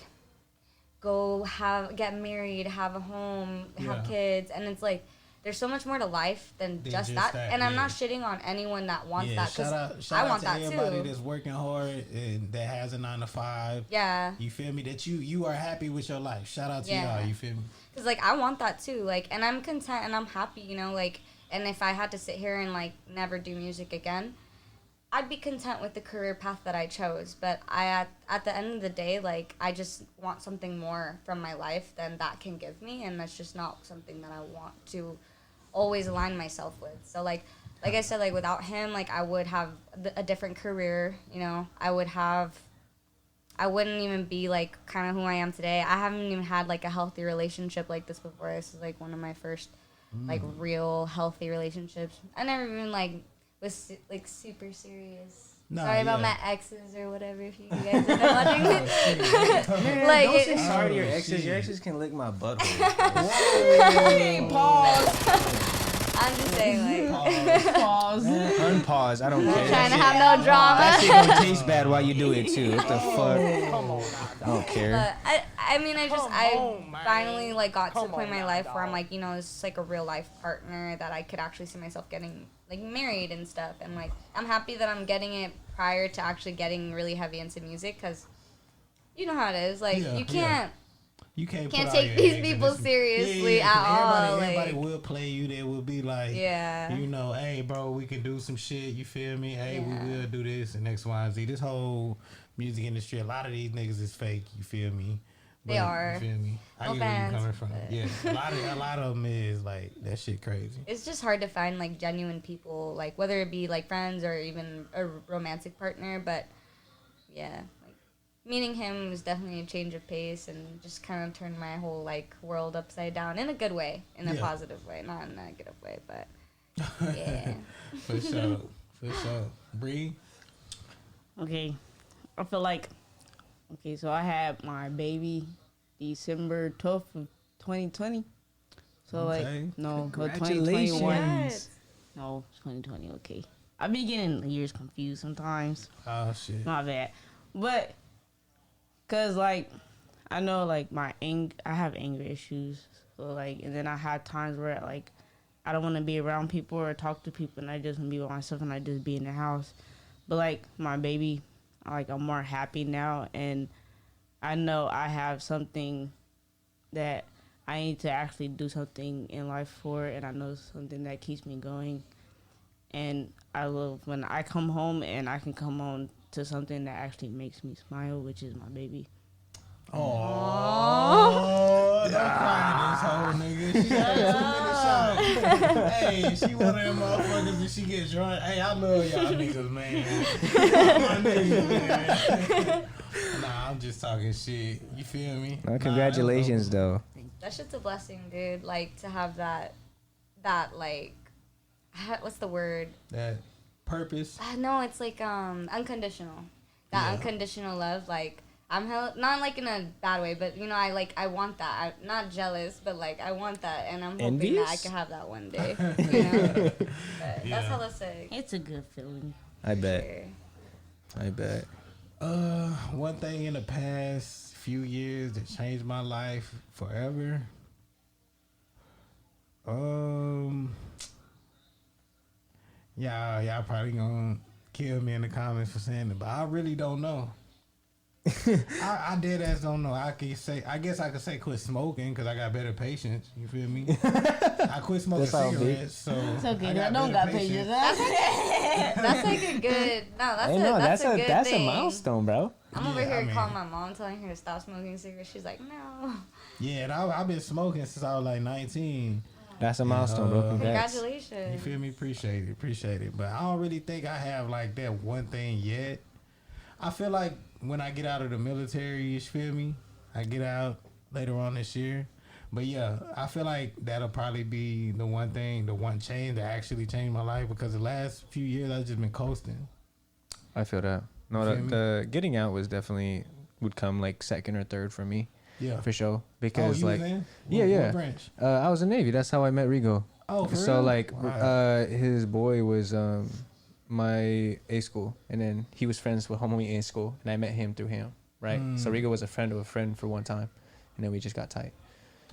get married, have a home, have kids, and it's like there's so much more to life than just that. And I'm not shitting on anyone that wants that, because I want that too. Shout out to everybody that's working hard and that has a 9-to-5. Yeah. You feel me? That you are happy with your life. Shout out to y'all. You feel me? Because like I want that too. Like, and I'm content and I'm happy. Like, and if I had to sit here and like never do music again, I'd be content with the career path that I chose. But at the end of the day, like, I just want something more from my life than that can give me, and that's just not something that I want to always align myself with. So like I said, like without him, like I would have a different career. I wouldn't even be like kind of who I am today. I haven't even had like a healthy relationship like this before. This is like one of my first like real healthy relationships. I never even like was like super serious. Sorry about my exes or whatever. If you guys have been watching it, like don't say sorry to your exes. Your exes can lick my butthole. Pause. I'm just saying, like pause. Unpause. I don't care. Trying to have no drama. That shit gonna taste bad while you do it too. What the fuck? Come on. I don't care. But I mean, I finally like got to the point in my life where I'm like, it's like a real life partner that I could actually see myself getting like married and stuff. And like, I'm happy that I'm getting it prior to actually getting really heavy into music, because you know how it is. Like, you can't. You can't take these people seriously at all. Everybody will play you. They will be like, yeah, hey, bro, we can do some shit. You feel me? Hey, we will do this and X, Y, and Z. This whole music industry, a lot of these niggas is fake. You feel me? They are. You feel me? I get where you coming from. Yeah, a lot of them is like that shit crazy. It's just hard to find like genuine people, like whether it be like friends or even a romantic partner. But yeah. Meeting him was definitely a change of pace and just kind of turned my whole like world upside down in a good way, in a positive way, not in a negative way, but yeah. For sure. Bree? Okay. I feel like, so I had my baby December 12th of 2020. So no, 2021. No, 2020, okay. I be getting years confused sometimes. Oh, shit. My bad. But, because, I know, I have anger issues. So, and then I have times where, I don't want to be around people or talk to people, and I just want to be with myself, and I just be in the house. But, my baby, I'm more happy now, and I know I have something that I need to actually do something in life for, and I know something that keeps me going. And I love when I come home and I can come home to something that actually makes me smile, which is my baby. Oh, don't cry in this whole nigga. She had a 2-minute shot. Hey, she one of them motherfuckers that she get drunk. Hey, I love y'all niggas, man. My niggas, man. Nah, I'm just talking shit. You feel me? Well, congratulations, though. That shit's a blessing, dude. Like, to have that like, what's the word? That purpose. No, it's like unconditional. That unconditional love, like. I'm not like in a bad way, but you know, I want that. I'm not jealous, but like I want that, and I'm hoping that I can have that one day. You know? But that's hella sick. It's a good feeling. I bet. Sure. I bet. One thing in the past few years that changed my life forever. Y'all probably gonna kill me in the comments for saying it, but I really don't know. I dead ass don't know. I guess I could say quit smoking because I got better patience. You feel me? I quit smoking cigarettes, so it's okay. I don't got patience. That's like a good. That's a good that's thing. a milestone, bro. I'm over here calling my mom, telling her to stop smoking cigarettes. She's like, no. Yeah, and I've been smoking since I was like 19. That's a milestone, bro. Congrats. Congratulations. You feel me? Appreciate it. But I don't really think I have like that one thing yet. I feel like when I get out of the military, you feel me? I get out later on this year. But yeah, I feel like that'll probably be the one thing, the one change that actually changed my life, because the last few years I've just been coasting. I feel that. No, the getting out was definitely would come like second or third for me. Yeah. For sure. Because you like was in? What branch? I was in Navy. That's how I met Rigo. Oh, for so real? like Wow. his boy was my A school, and then he was friends with homie A school, and I met him through him, right? So Rigo was a friend of a friend for one time, and then we just got tight.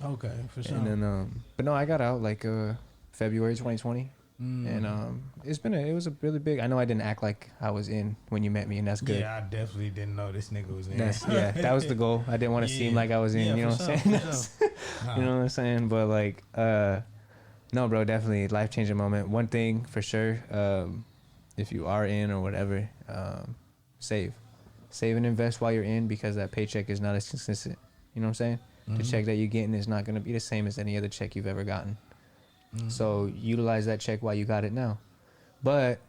Okay, for sure. And then but no, I got out like February 2020. And it was a really big. I know I didn't act like I was in when you met me, and that's good. Yeah, I definitely didn't know this nigga was in. That was the goal. I didn't want to seem like I was in. You know what I'm saying? Nah. You know what I'm saying? But like, no, bro, definitely life changing moment. One thing for sure, if you are in or whatever, save and invest while you're in, because that paycheck is not as consistent. You know what I'm saying? The check that you're getting is not going to be the same as any other check you've ever gotten. So utilize that check while you got it now. But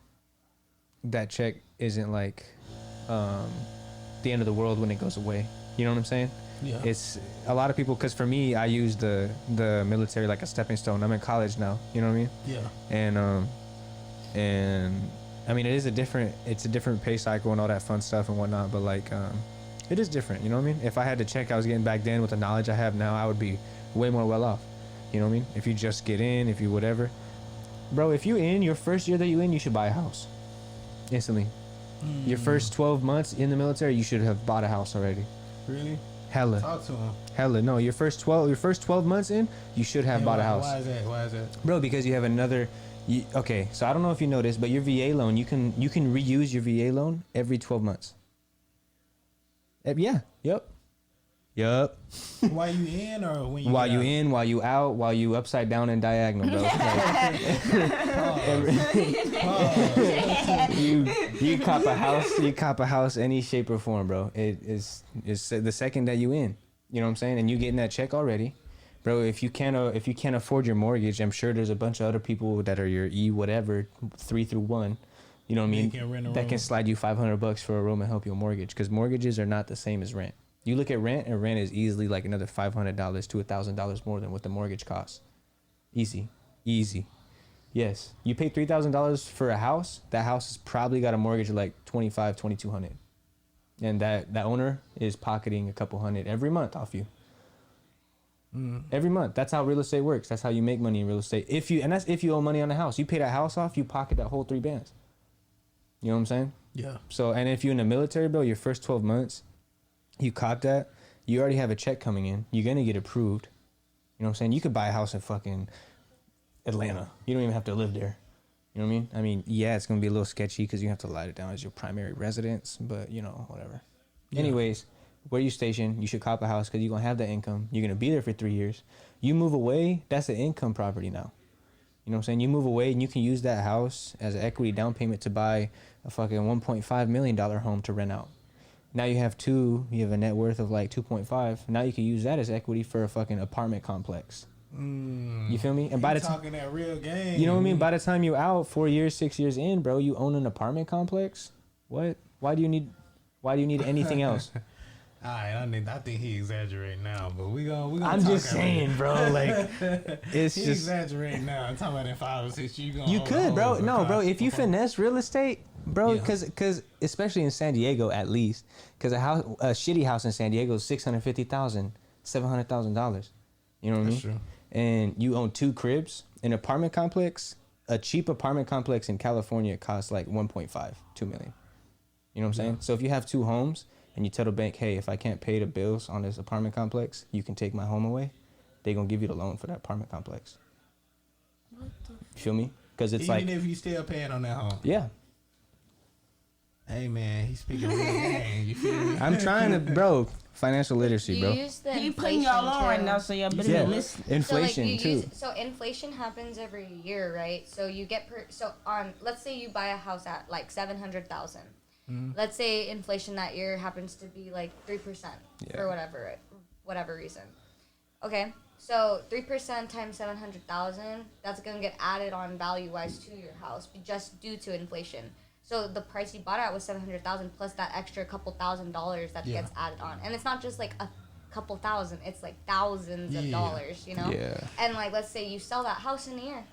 that check isn't like the end of the world when it goes away. You know what I'm saying? Yeah. It's a lot of people, because for me, I use the military like a stepping stone. I'm in college now. You know what I mean? Yeah. And I mean, it's a different pay cycle and all that fun stuff and whatnot. But like, it is different. You know what I mean? If I had the check I was getting back then with the knowledge I have now, I would be way more well off. You know what I mean? If you just get in, if you whatever. Bro, if you in, your first year that you in, you should buy a house. Instantly. Your first 12 months in the military, you should have bought a house already. Really? Hella. Talk to him. Hella. No, your first 12 months in, you should have bought a house. Why is that? Bro, because you have another... okay, so I don't know if you know this, but your VA loan, you can reuse your VA loan every 12 months. Yeah. Yup. While you in or when you While get you out? in, while you out, while you upside down and diagonal, bro. You cop a house any shape or form, bro. It's the second that you in. You know what I'm saying? And you getting that check already. Bro, if you can't afford your mortgage, I'm sure there's a bunch of other people that are your E whatever 3 through 1. You know what I mean? That can slide you $500 for a room and help your mortgage, because mortgages are not the same as rent. You look at rent, and rent is easily like another $500 to $1,000 more than what the mortgage costs. Easy. Yes, you pay $3,000 for a house. That house has probably got a mortgage of like $2,200, and that owner is pocketing a couple hundred every month off you. Every month. That's how real estate works. That's how you make money in real estate. That's if you owe money on the house. You pay that house off, you pocket that whole 3 bands. You know what I'm saying? Yeah. So, and if you're in the military, bro, your first 12 months, you caught that, you already have a check coming in. You're going to get approved. You know what I'm saying? You could buy a house in fucking Atlanta. You don't even have to live there. You know what I mean? I mean, yeah, it's going to be a little sketchy because you have to light it down as your primary residence, but, you know, whatever. Yeah. Anyways, where you station, you should cop a house because you're going to have that income. You're going to be there for 3 years. You move away, that's an income property now. You know what I'm saying? You move away and you can use that house as an equity down payment to buy a fucking $1.5 million home to rent out. Now you have two, you have a net worth of like 2.5. Now you can use that as equity for a fucking apartment complex. You feel me? And by the time talking that real game, you know what I mean? By the time you out 4 years, 6 years in, bro, you own an apartment complex. What? Why do you need anything else? All right, I think he exaggerating now, but we gonna. I'm just saying, bro. Like, it's he just exaggerating now. I'm talking about in 5 or 6 years. you could, bro. No, bro. If you finesse real estate, bro, because especially in San Diego, at least, because a shitty house in San Diego is $650,000, $700,000. You know what I mean? That's true. And you own 2 cribs, an apartment complex. A cheap apartment complex in California costs like 1.5, 2 million. You know what I'm saying? So if you have 2 homes and you tell the bank, hey, if I can't pay the bills on this apartment complex, you can take my home away. They're going to give you the loan for that apartment complex. What the You feel me? Because it's even like... if you still paying on that home. Yeah. Hey, man, he's speaking real game. You feel me? I'm trying to... Bro, financial literacy, bro. He putting y'all on right now, so y'all better listen. Inflation, too. So inflation happens every year, right? So you get... let's say you buy a house at like $700,000. Let's say inflation that year happens to be like 3% for whatever reason. Okay, so 3% times 700,000, that's gonna get added on value-wise to your house just due to inflation. So the price you bought it at was 700,000 plus that extra couple $1,000s that gets added on, and it's not just like a couple thousand; it's like thousands of dollars, you know. Yeah. And like, let's say you sell that house in a year,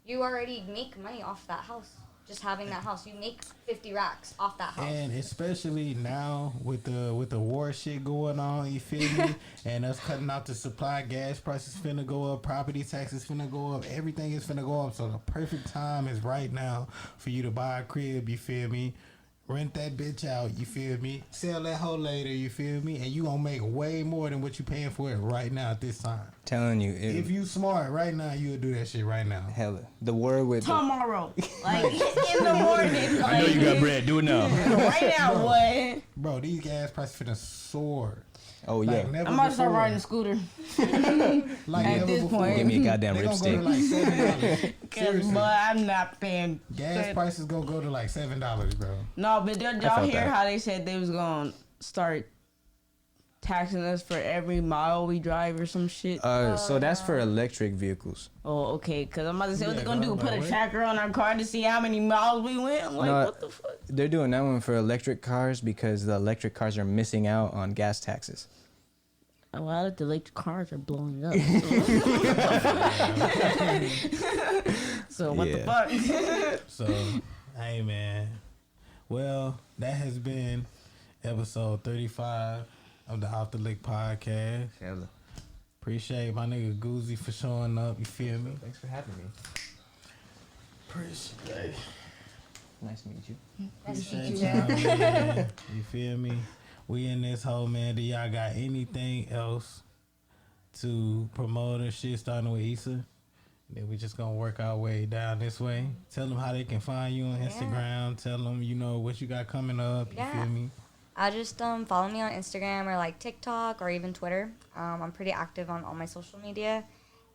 you already make money off that house. Just having that house, you make 50 racks off that house. And especially now with the war shit going on, you feel me? And us cutting out the supply, gas prices finna go up, property taxes finna go up, everything is finna go up. So the perfect time is right now for you to buy a crib, you feel me? Rent that bitch out, you feel me? Sell that hoe later, you feel me? And you gonna make way more than what you paying for it right now at this time. Telling you. If you smart right now, you'll do that shit right now. Hella. The word with... Tomorrow. Like, in the morning. Like, I know you got bread. Do it now. Right now, what? Bro, these gas prices finna soar. Oh, yeah. Like never I'm about to start before. riding a scooter. Like At never this before. point. Give me a goddamn They gonna go to ripstick. like $7. Cause, Seriously. but I'm not paying. Gas prices gonna go to like $7, bro. No, but did y'all felt hear that. how they said they was gonna start taxing us for every mile we drive or some shit? So that's for electric vehicles. Oh, okay. Cause I'm about to say, what Yeah, they gonna do? I'm Put like, a what? tracker on our car to see how many miles we went? I'm like, No, what the fuck? They're doing that one for electric cars because the electric cars are missing out on gas taxes. A lot of the electric cars are blowing up. So what the fuck? So, hey man. Well, that has been episode 35 of the Off the Liq Podcast. Hella. Appreciate my nigga Goozy for showing up. You feel me? Thanks for having me. Appreciate. Nice to meet you. Appreciate y'all, man. You feel me? We in this hole, man. Do y'all got anything else to promote and shit starting with Issa? Then we just gonna work our way down this way. Tell them how they can find you on Instagram. Tell them, you know, what you got coming up. You feel me? I'll just follow me on Instagram or like TikTok or even Twitter. I'm pretty active on all my social media,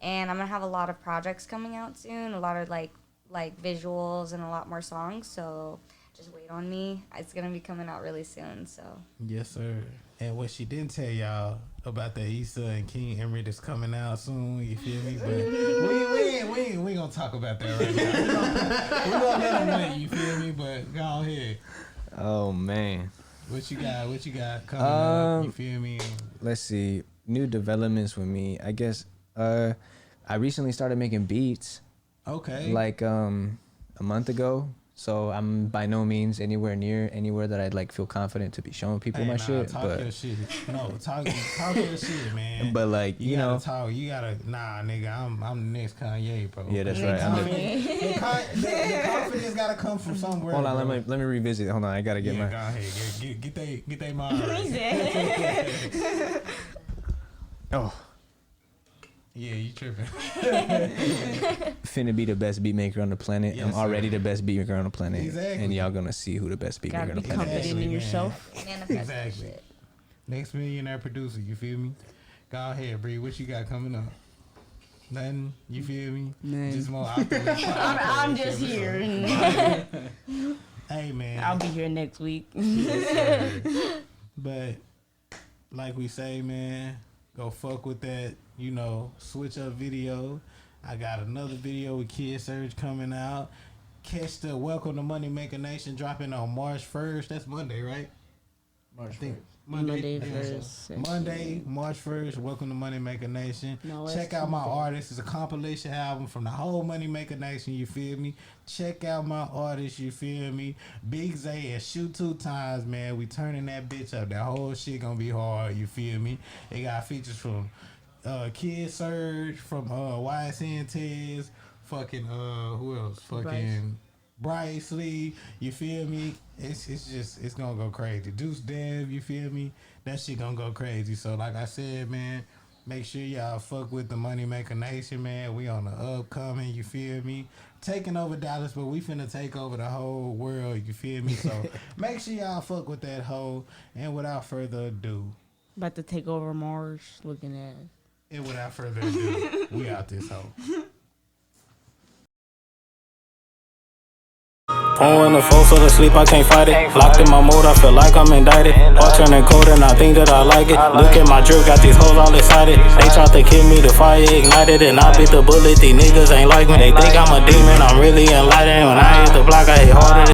and I'm gonna have a lot of projects coming out soon. A lot of like visuals and a lot more songs. So just wait on me. It's gonna be coming out really soon. So Yes, sir. And what she didn't tell y'all about the Issa and KiNg EmErY that's coming out soon, you feel me? But we gonna talk about that right now. We gonna let them wait, you feel me? But go ahead. Oh man. What you got coming up, you feel me? Let's see. New developments with me. I guess I recently started making beats. Okay. Like a month ago. So I'm by no means anywhere that I'd like feel confident to be showing people my shit. Talk But your shit. No, talk your shit, man. but like you know, talk. You gotta nigga. I'm the next Kanye, bro. yeah, that's right. The confidence gotta come from somewhere. Hold on, bro. let me revisit. Hold on, I gotta get Yeah, my. go ahead. Get they mind right. Oh, Yeah, you tripping. finna be the best beat maker on the planet. Yes, I'm already sir. the best beat maker on the planet, Exactly. and y'all gonna see who the best beat maker Gotta on be the planet is. confident in man. yourself. manifest that Exactly. shit. Next millionaire producer, you feel me? Go ahead, Bree. What you got coming up? Nothing. You feel me? Nah. Just more out the way. I'm just here. Hey man. I'll be here next week. But like we say, man, go fuck with that, you know, switch up video. I got another video with Kid Surge coming out. Catch the Welcome to Money Maker Nation dropping on March 1st. That's Monday, right? March 1st. Monday Yeah. 1st. Monday, March 1st. Welcome to Money Maker Nation. No, it's Check out my Tuesday. artists. It's a compilation album from the whole Money Maker Nation. You feel me? Check out my artists. You feel me? Big Zay and Shoot 2 Times, man. We turning that bitch up. That whole shit gonna be hard. You feel me? They got features from Kid Surge, from YSN Tez, fucking who else? Fucking Bryce Lee. You feel me? It's gonna go crazy. Deuce Dev, you feel me? That shit gonna go crazy. So like I said, man, make sure y'all fuck with the Money Maker Nation, man. We on the upcoming, you feel me? Taking over Dallas, but we finna take over the whole world, you feel me? So make sure y'all fuck with that hoe. And without further ado, About to take over Mars. Looking at. and without further ado, we out this hoe. Phone in the phone, so to sleep, I can't fight it. Locked in my mode, I feel like I'm indicted. Heart turning cold, and I think that I like it. Look at my drip, got these hoes all excited. They tried to kill me, the fire ignited, and I bit the bullet. These niggas ain't like me. They think I'm a demon, I'm really enlightened. When I hit the block, I hit harder.